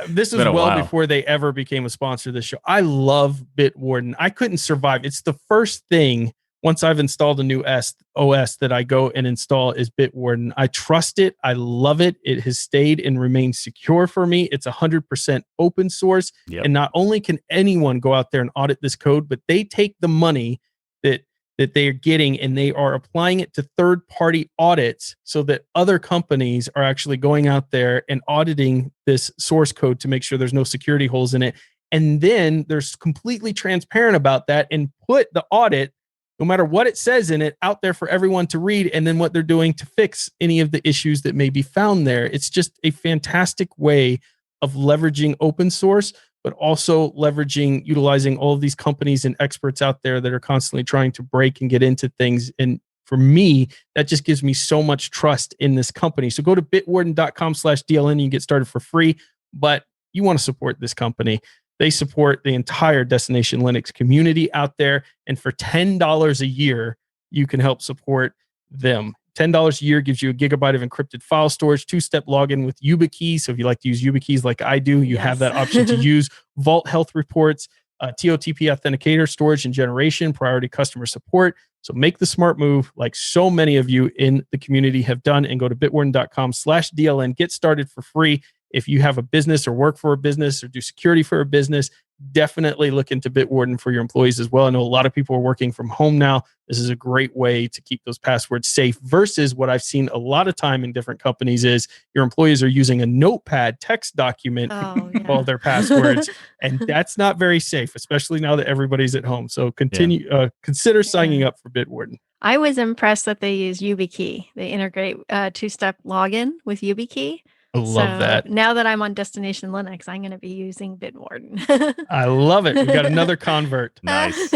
This is well before they ever became a sponsor of this show. I love Bitwarden. I couldn't survive. It's the first thing once I've installed a new OS that I go and install is Bitwarden. I trust it. I love it. It has stayed and remains secure for me. It's 100% open source. Yep. And not only can anyone go out there and audit this code, but they take the money that they are getting and they are applying it to third-party audits so that other companies are actually going out there and auditing this source code to make sure there's no security holes in it. And then they're completely transparent about that and put the audit, no matter what it says in it, out there for everyone to read, and then what they're doing to fix any of the issues that may be found there. It's just a fantastic way of leveraging open source, but also utilizing all of these companies and experts out there that are constantly trying to break and get into things. And for me, that just gives me so much trust in this company. So go to bitwarden.com/DLN. You can get started for free, but you want to support this company. They support the entire Destination Linux community out there. And for $10 a year, you can help support them. $10 a year gives you a gigabyte of encrypted file storage, 2-step login with YubiKey. So if you like to use YubiKeys like I do, you have that option to use. Vault health reports, TOTP authenticator, storage and generation, priority customer support. So make the smart move like so many of you in the community have done, and go to bitwarden.com/DLN. Get started for free. If you have a business or work for a business or do security for a business, definitely look into Bitwarden for your employees as well. I know a lot of people are working from home now. This is a great way to keep those passwords safe versus what I've seen a lot of time in different companies is your employees are using a notepad text document for all their passwords. And that's not very safe, especially now that everybody's at home. So consider signing up for Bitwarden. I was impressed that they use YubiKey. They integrate 2-step login with YubiKey. I love that. Now that I'm on Destination Linux, I'm going to be using Bitwarden. I love it. We got another convert. Nice.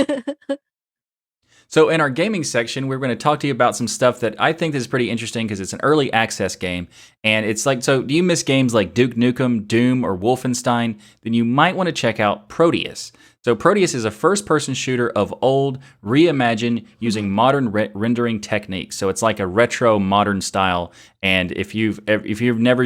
So in our gaming section, we're going to talk to you about some stuff that I think is pretty interesting because it's an early access game. And it's like, so do you miss games like Duke Nukem, Doom, or Wolfenstein? Then you might want to check out Proteus. So Proteus is a first-person shooter of old, reimagined using modern rendering techniques. So it's like a retro modern style. And if you've never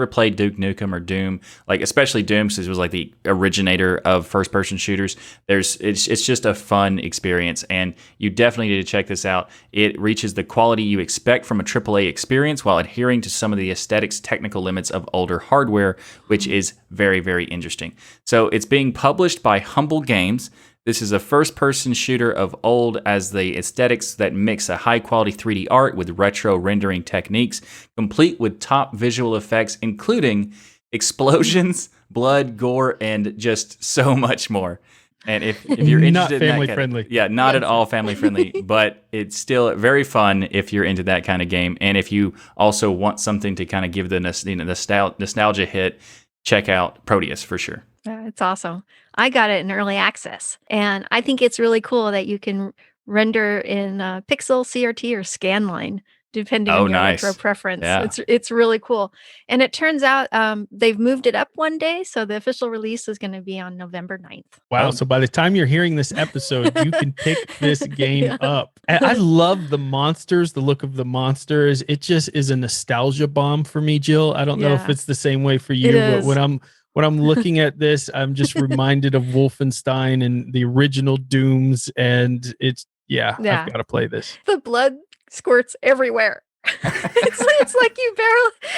played Duke Nukem or Doom, like especially Doom, since it was like the originator of first-person shooters, it's just a fun experience, and you definitely need to check this out. It reaches the quality you expect from a AAA experience while adhering to some of the aesthetics, technical limits of older hardware, which is very, very interesting. So it's being published by Humble Games. This is a first-person shooter of old as the aesthetics that mix a high-quality 3D art with retro rendering techniques, complete with top visual effects, including explosions, blood, gore, and just so much more. And if you're interested not in family that friendly. not at all family friendly, but it's still very fun if you're into that kind of game. And if you also want something to kind of give the nostalgia hit, check out Proteus for sure. It's awesome. I got it in early access, and I think it's really cool that you can render in Pixel, CRT, or Scanline, depending on your retro preference. Yeah. It's really cool. And it turns out they've moved it up one day, so the official release is going to be on November 9th. Wow. So by the time you're hearing this episode, you can pick this game up. And I love the monsters, the look of the monsters. It just is a nostalgia bomb for me, Jill. I don't know if it's the same way for you, but when I'm looking at this, I'm just reminded of Wolfenstein and the original Dooms, and I've got to play this. The blood squirts everywhere. it's like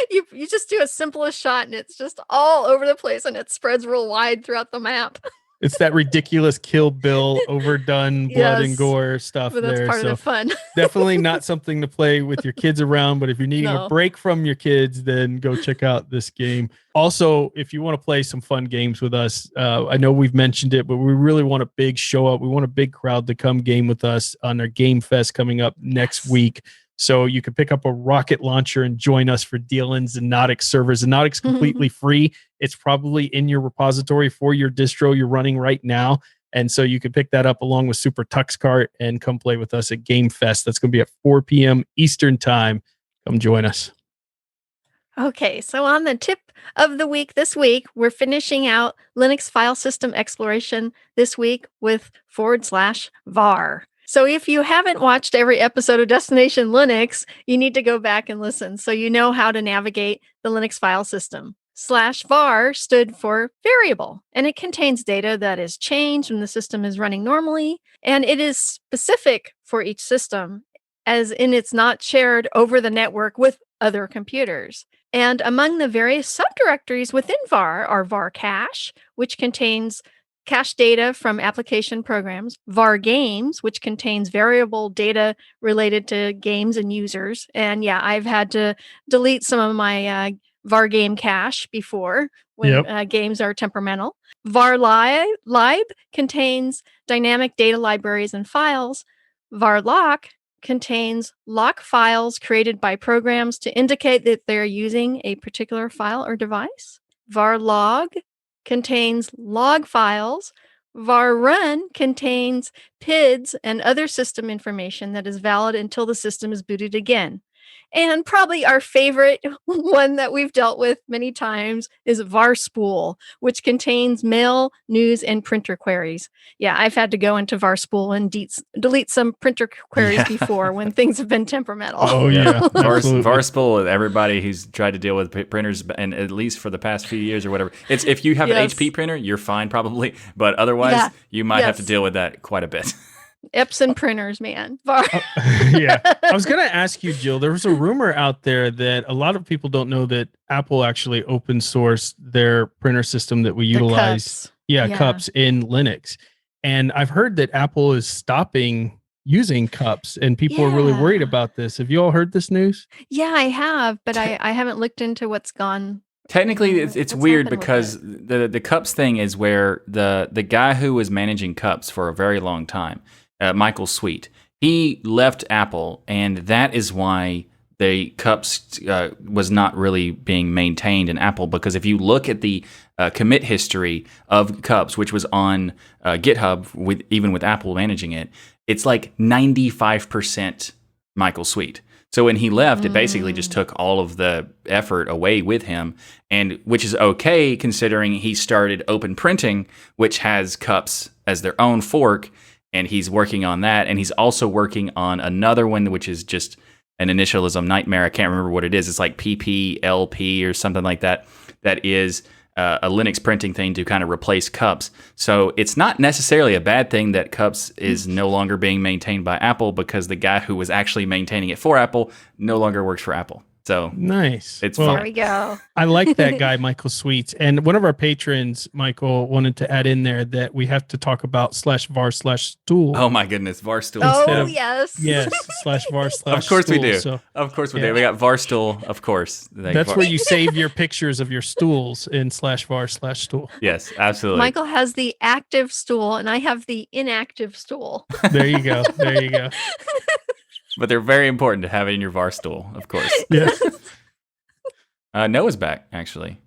you just do a simplest shot and it's just all over the place and it spreads real wide throughout the map. It's that ridiculous Kill Bill, overdone blood and gore stuff. But that's part of the fun. Definitely not something to play with your kids around, but if you're needing a break from your kids, then go check out this game. Also, if you want to play some fun games with us, I know we've mentioned it, but we really want a big show up. We want a big crowd to come game with us on our Game Fest coming up next week. So you can pick up a rocket launcher and join us for DLN's Xenotix servers. Xenotix completely free. It's probably in your repository for your distro you're running right now. And so you can pick that up along with Super Tuxkart and come play with us at Game Fest. That's going to be at 4 p.m. Eastern time. Come join us. Okay, so on the tip of the week this week, we're finishing out Linux file system exploration this week with /var. So if you haven't watched every episode of Destination Linux, you need to go back and listen so you know how to navigate the Linux file system. /var stood for variable, and it contains data that is changed when the system is running normally, and it is specific for each system, as in it's not shared over the network with other computers. And among the various subdirectories within var are var cache, which contains cache data from application programs, var games, which contains variable data related to games and users. And yeah, I've had to delete some of my var game cache before when games are temperamental. Var lib contains dynamic data libraries and files. Var lock contains lock files created by programs to indicate that they're using a particular file or device. Var log contains log files. Var run contains PIDs and other system information that is valid until the system is booted again. And probably our favorite one that we've dealt with many times is var spool, which contains mail, news, and printer queries. Yeah, I've had to go into var spool and delete some printer queries before when things have been temperamental. Oh yeah, var spool. Everybody who's tried to deal with printers, and at least for the past few years or whatever, it's if you have an HP printer, you're fine probably, but otherwise you might have to deal with that quite a bit. Epson printers, man. Yeah. I was going to ask you, Jill, there was a rumor out there that a lot of people don't know that Apple actually open sourced their printer system that we utilize. Cups in Linux. And I've heard that Apple is stopping using cups and people are really worried about this. Have you all heard this news? Yeah, I have, but I haven't looked into what's gone. Technically, it's weird because the cups thing is where the guy who was managing cups for a very long time, Michael Sweet, he left Apple, and that is why the cups was not really being maintained in Apple. Because if you look at the commit history of cups, which was on GitHub, even with Apple managing it, it's like 95% Michael Sweet. So when he left, it basically just took all of the effort away with him, and which is okay considering he started Open Printing, which has cups as their own fork. And he's working on that. And he's also working on another one, which is just an initialism nightmare. I can't remember what it is. It's like PPLP or something like that. That is a Linux printing thing to kind of replace cups. So it's not necessarily a bad thing that cups is no longer being maintained by Apple, because the guy who was actually maintaining it for Apple no longer works for Apple. So nice. It's fine. There we go. I like that guy, Michael Sweets. And one of our patrons, Michael, wanted to add in there that we have to talk about /var/stool. Oh my goodness, var/stool. Yes. Yes, /var/stool. Of course we do. So, of course we do. We got var/stool, of course. That's where you save your pictures of your stools in /var/stool. Yes, absolutely. Michael has the active stool, and I have the inactive stool. There you go. There you go. But they're very important to have it in your var/stool, of course. Yes. Noah's back, actually.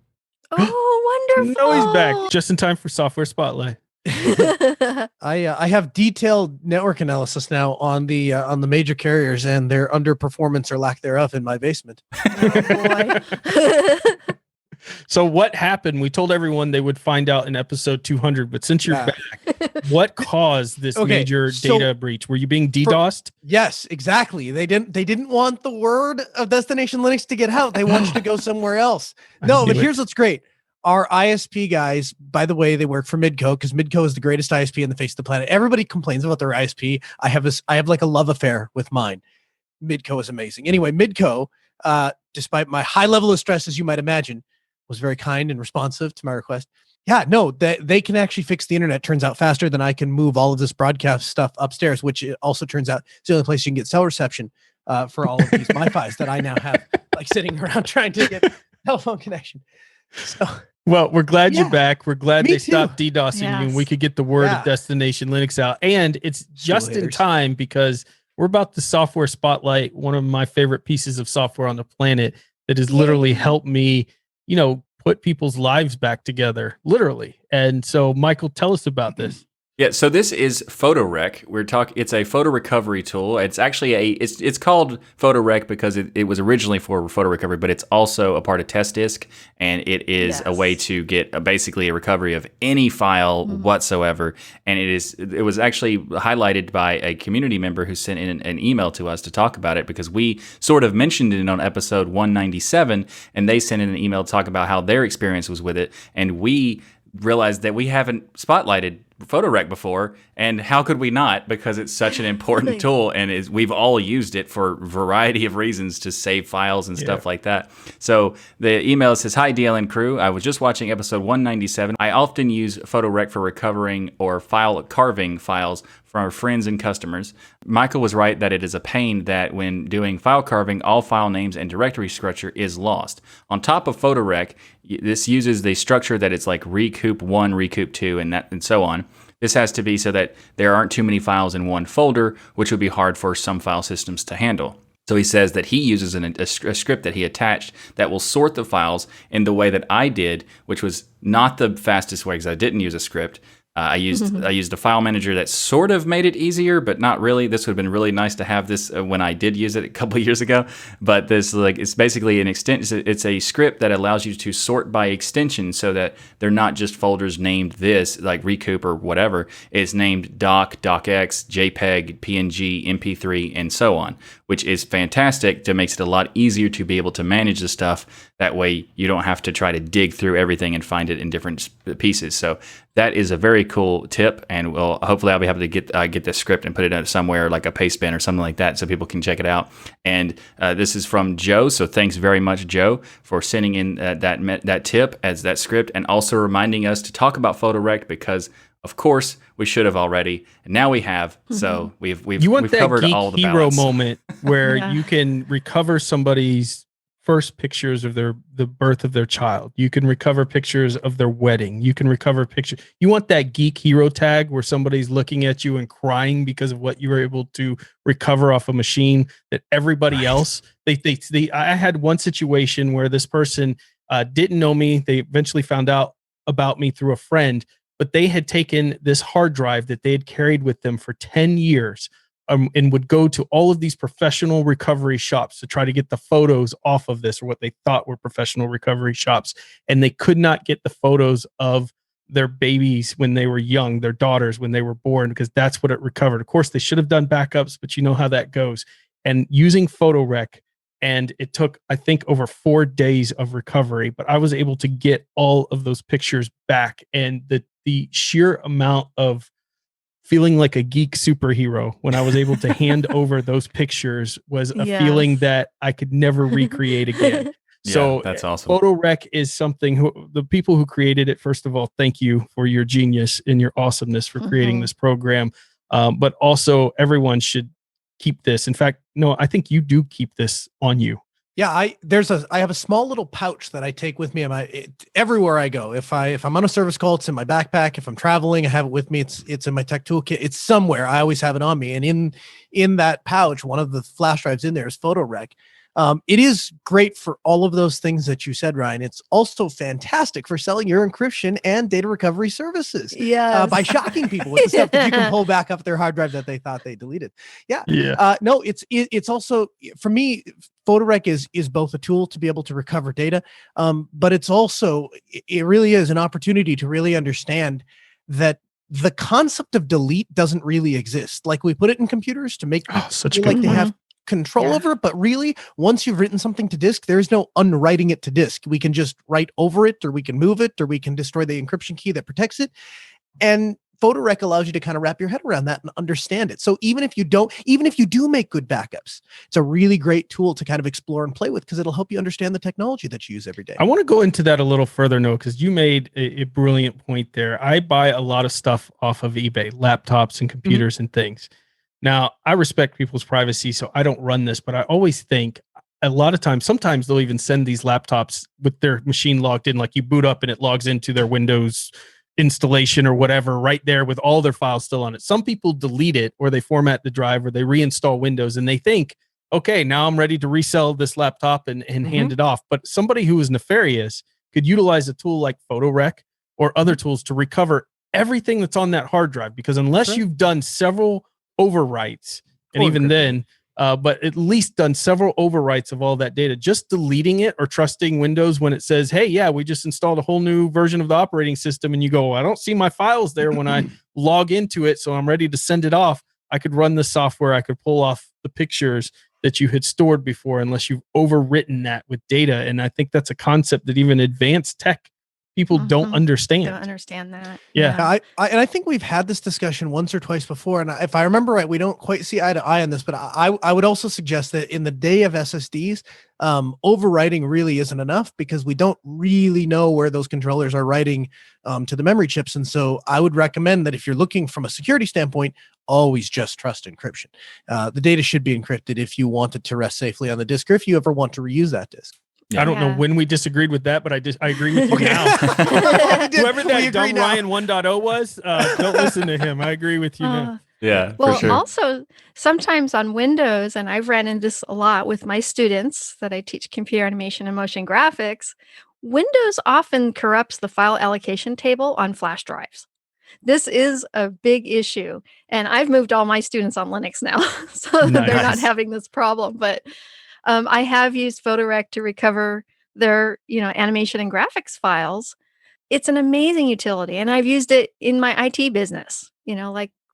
Oh, wonderful. Noah's back just in time for Software Spotlight. I have detailed network analysis now on the major carriers and their underperformance or lack thereof in my basement. Oh, boy. So what happened? We told everyone they would find out in episode 200, but since you're back, what caused this major data breach? Were you being DDoSed? Yes, exactly. They didn't want the word of Destination Linux to get out. They want you to go somewhere else. No, but here's what's great. Our ISP guys, by the way, they work for Midco, because Midco is the greatest ISP on the face of the planet. Everybody complains about their ISP. I have like a love affair with mine. Midco is amazing. Anyway, Midco, despite my high level of stress, as you might imagine, was very kind and responsive to my request. Yeah, no, they can actually fix the internet, turns out, faster than I can move all of this broadcast stuff upstairs, which it also turns out is the only place you can get cell reception for all of these MiFis that I now have, like sitting around trying to get telephone connection. So, well, we're glad you're back. We're glad they stopped too. DDoSing you and we could get the word of Destination Linux out. And it's just in time because we're about to Software Spotlight, one of my favorite pieces of software on the planet that has literally helped me, put people's lives back together, literally. And so, Michael, tell us about this. Yeah, so this is PhotoRec. It's a photo recovery tool. It's actually it's called PhotoRec because it was originally for photo recovery, but it's also a part of TestDisk, and it is a way to get basically a recovery of any file whatsoever. And it was actually highlighted by a community member who sent in an email to us to talk about it, because we sort of mentioned it on episode 197, and they sent in an email to talk about how their experience was with it, and we realized that we haven't spotlighted PhotoRec before, and how could we not, because it's such an important tool, and we've all used it for a variety of reasons to save files and stuff like that. So the email says, "Hi DLN crew, I was just watching episode 197. I often use PhotoRec for recovering or file carving files from our friends and customers. Michael was right that it is a pain that when doing file carving, all file names and directory structure is lost. On top of PhotoRec, this uses the structure that it's like Recoup 1, Recoup 2, and so on. This has to be so that there aren't too many files in one folder, which would be hard for some file systems to handle." So he says that he uses a script that he attached that will sort the files in the way that I did, which was not the fastest way because I didn't use a script. I used a file manager that sort of made it easier, but not really. This would have been really nice to have this when I did use it a couple of years ago. But this, it's basically an extension. It's a script that allows you to sort by extension, so that they're not just folders named this, like Recoup or whatever. It's named doc, docx, JPEG, PNG, MP3, and so on, which is fantastic. It makes it a lot easier to be able to manage the stuff. That way you don't have to try to dig through everything and find it in different pieces. So that is a very cool tip, and hopefully I'll be able to get this script and put it somewhere like a Pastebin or something like that, so people can check it out. And this is from Joe, so thanks very much, Joe, for sending in that tip as that script, and also reminding us to talk about PhotoRec, because of course we should have already, and now we have. So we've covered all the hero balance. moment where you can recover somebody's first pictures of the birth of their child. You can recover pictures of their wedding. You can recover pictures. You want that geek hero tag where somebody's looking at you and crying because of what you were able to recover off a machine that everybody else. I had one situation where this person didn't know me. They eventually found out about me through a friend, but they had taken this hard drive that they had carried with them for 10 years. And would go to all of these professional recovery shops to try to get the photos off of this, or what they thought were professional recovery shops. And they could not get the photos of their babies when they were young, their daughters when they were born, because that's what it recovered. Of course, they should have done backups, but you know how that goes. And using PhotoRec, and it took, I think, over 4 days of recovery, but I was able to get all of those pictures back. And the sheer amount of feeling like a geek superhero when I was able to hand over those pictures was a feeling that I could never recreate again. So that's awesome. PhotoRec is something the people who created it, first of all, thank you for your genius and your awesomeness for creating this program. But also everyone should keep this. In fact, no, I think you do keep this on you. Yeah, I have a small little pouch that I take with me everywhere I go. If I'm on a service call, it's in my backpack. If I'm traveling, I have it with me. It's in my tech toolkit. It's somewhere. I always have it on me. And in that pouch, one of the flash drives in there is PhotoRec. It is great for all of those things that you said, Ryan. It's also fantastic for selling your encryption and data recovery services. By shocking people with the stuff that you can pull back up their hard drive that they thought they deleted. No, it's also, for me, PhotoRec is both a tool to be able to recover data, but it's also, it really is an opportunity to really understand that the concept of delete doesn't really exist. Like, we put it in computers to make such like they have control over it, but really, once you've written something to disk, there's no unwriting it to disk. We can just write over it, or we can move it, or we can destroy the encryption key that protects it. And PhotoRec allows you to kind of wrap your head around that and understand it. So even if you do make good backups, it's a really great tool to kind of explore and play with, because it'll help you understand the technology that you use every day. I want to go into that a little further, Noah, because you made a brilliant point there. I buy a lot of stuff off of eBay, laptops and computers and things. Now, I respect people's privacy, so I don't run this, but I always think a lot of times, sometimes they'll even send these laptops with their machine logged in, like you boot up and it logs into their Windows installation or whatever right there with all their files still on it. Some people delete it, or they format the drive, or they reinstall Windows, and they think, okay, now I'm ready to resell this laptop and hand it off. But somebody who is nefarious could utilize a tool like PhotoRec or other tools to recover everything that's on that hard drive, because unless you've done several overwrites, and even then, but at least done several overwrites of all that data, just deleting it or trusting Windows when it says, hey, yeah, we just installed a whole new version of the operating system, and you go, I don't see my files there when I log into it, so I'm ready to send it off. I could run the software, I could pull off the pictures that you had stored before, unless you've overwritten that with data. And I think that's a concept that even advanced tech people don't understand. Don't understand that. Yeah. I think we've had this discussion once or twice before. And if I remember right, we don't quite see eye to eye on this, but I would also suggest that in the day of SSDs, overwriting really isn't enough, because we don't really know where those controllers are writing to the memory chips. And so I would recommend that if you're looking from a security standpoint, always just trust encryption. The data should be encrypted if you want it to rest safely on the disk, or if you ever want to reuse that disk. I don't know when we disagreed with that, but I agree with you now. Whoever that dumb Ryan 1.0 was, don't listen to him. I agree with you now. Yeah, well, for sure. Also, sometimes on Windows, and I've ran into this a lot with my students that I teach computer animation and motion graphics, Windows often corrupts the file allocation table on flash drives. This is a big issue, and I've moved all my students on Linux now, so they're not having this problem. But I have used Photorec to recover their, animation and graphics files. It's an amazing utility, and I've used it in my IT business,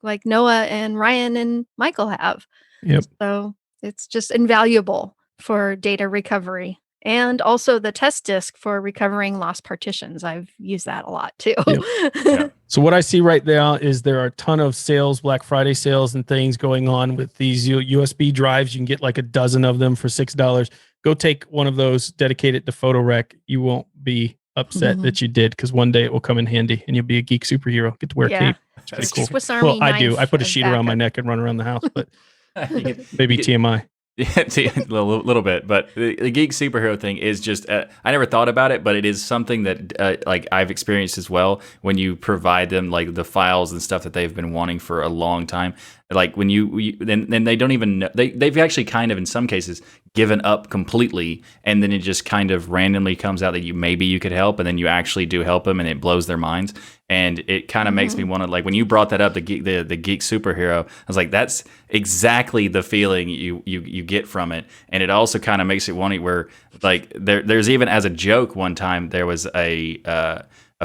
like Noah and Ryan and Michael have. Yep. So it's just invaluable for data recovery. And also the test disk for recovering lost partitions. I've used that a lot too. Yep. So what I see right now is there are a ton of sales, Black Friday sales and things going on with these USB drives. You can get like a dozen of them for $6. Go take one of those, dedicate it to Photorec. You won't be upset that you did, because one day it will come in handy and you'll be a geek superhero. Get to wear a cape. That's cool. Swiss Army I do. knife I put a sheet around my backup. neck and run around the house, but maybe TMI. Yeah, a little bit, but the geek superhero thing is just, I never thought about it, but it is something that like I've experienced as well. When you provide them like the files and stuff that they've been wanting for a long time, like when then they don't even know, they've actually kind of in some cases given up completely, and then it just kind of randomly comes out that maybe you could help, and then you actually do help them, and it blows their minds. And it kind of makes me want to, like, when you brought that up, the geek superhero, I was like, that's exactly the feeling you get from it. And it also kind of makes it want to where, like, there's even as a joke one time, there was a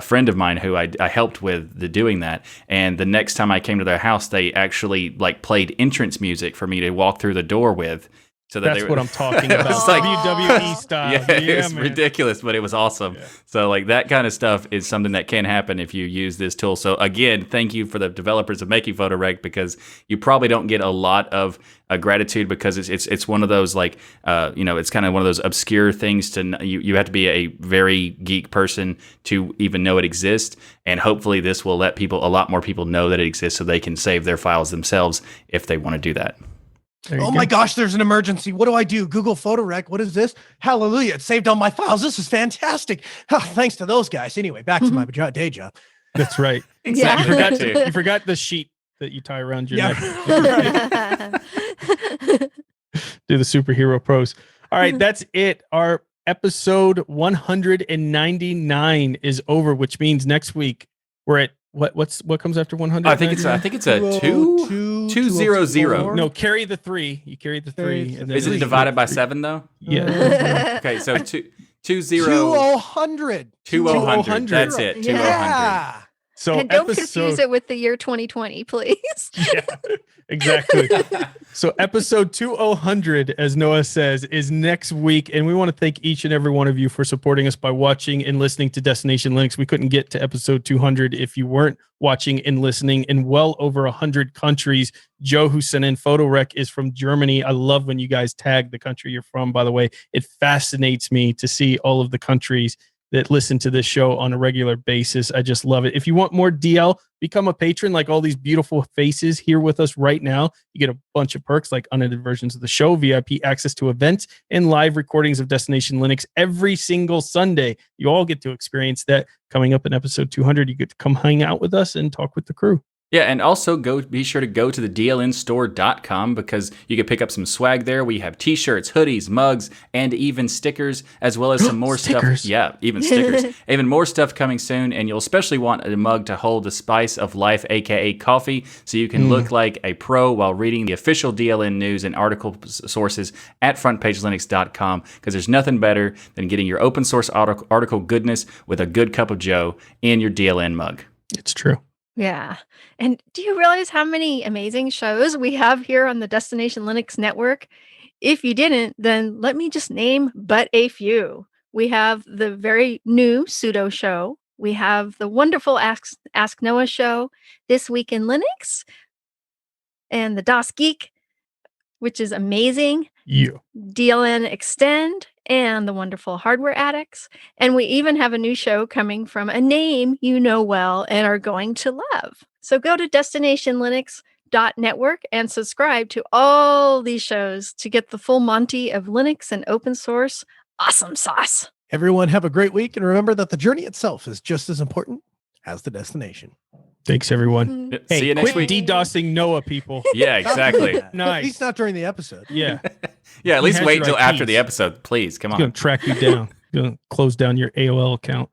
friend of mine who I helped with doing that, and the next time I came to their house, they actually like played entrance music for me to walk through the door with. So that's what I'm talking about. It's like WWE style. Yeah, it's ridiculous, but it was awesome. Yeah. So like that kind of stuff is something that can happen if you use this tool. So again, thank you for the developers of making Photorec, because you probably don't get a lot of gratitude, because it's one of those like it's kind of one of those obscure things to you have to be a very geek person to even know it exists. And hopefully this will let a lot more people know that it exists, so they can save their files themselves if they want to do that. Oh my gosh, there's an emergency. What do I do? Google Photorec. What is this? Hallelujah. It saved all my files. This is fantastic. Thanks to those guys. Anyway, back to my day job. That's right. Exactly. You forgot the sheet that you tie around your neck. Do the superhero pros. All right, that's it. Our episode 199 is over, which means next week we're at what comes after 100? I think it's a 200. No, carry the 3. You carry the 3. And then is it divided by 7 though? Yeah. Okay, so 20. 200. 200. That's it. 200. Yeah. So and don't confuse it with the year 2020, please. Yeah, exactly. So episode 200, as Noah says, is next week. And we want to thank each and every one of you for supporting us by watching and listening to Destination Linux. We couldn't get to episode 200 if you weren't watching and listening in well over 100 countries. Joe, who sent in Photorec, is from Germany. I love when you guys tag the country you're from, by the way. It fascinates me to see all of the countries that listen to this show on a regular basis. I just love it. If you want more DL, become a patron, like all these beautiful faces here with us right now. You get a bunch of perks like unedited versions of the show, VIP access to events, and live recordings of Destination Linux every single Sunday. You all get to experience that. Coming up in episode 200, you get to come hang out with us and talk with the crew. Yeah, and also be sure to go to the dlnstore.com because you can pick up some swag there. We have t-shirts, hoodies, mugs, and even stickers, as well as some more Stickers. stuff. Yeah, even stickers. Even more stuff coming soon, and you'll especially want a mug to hold the spice of life, aka coffee, so you can look like a pro while reading the official DLN news and article sources at frontpagelinux.com, because there's nothing better than getting your open source article goodness with a good cup of joe in your DLN mug. It's true. Yeah. And do you realize how many amazing shows we have here on the Destination Linux network? If you didn't, then let me just name but a few. We have the very new Sudo show. We have the wonderful Ask Noah show, This Week in Linux, and the DOS Geek, which is amazing. Yeah. DLN Extend, and the wonderful Hardware Addicts. And we even have a new show coming from a name you know well and are going to love. So go to destinationlinux.network and subscribe to all these shows to get the full Monty of Linux and open source awesome sauce. Everyone have a great week, and remember that the journey itself is just as important as the destination. Thanks, everyone. See Hey, you next quit week. DDoSing Noah, people. Yeah, exactly. Nice. At least not during the episode. Yeah. Yeah, at You least had wait your until after IPs. the episode, please. Come He's going on. to track you down. Going to close down your AOL account.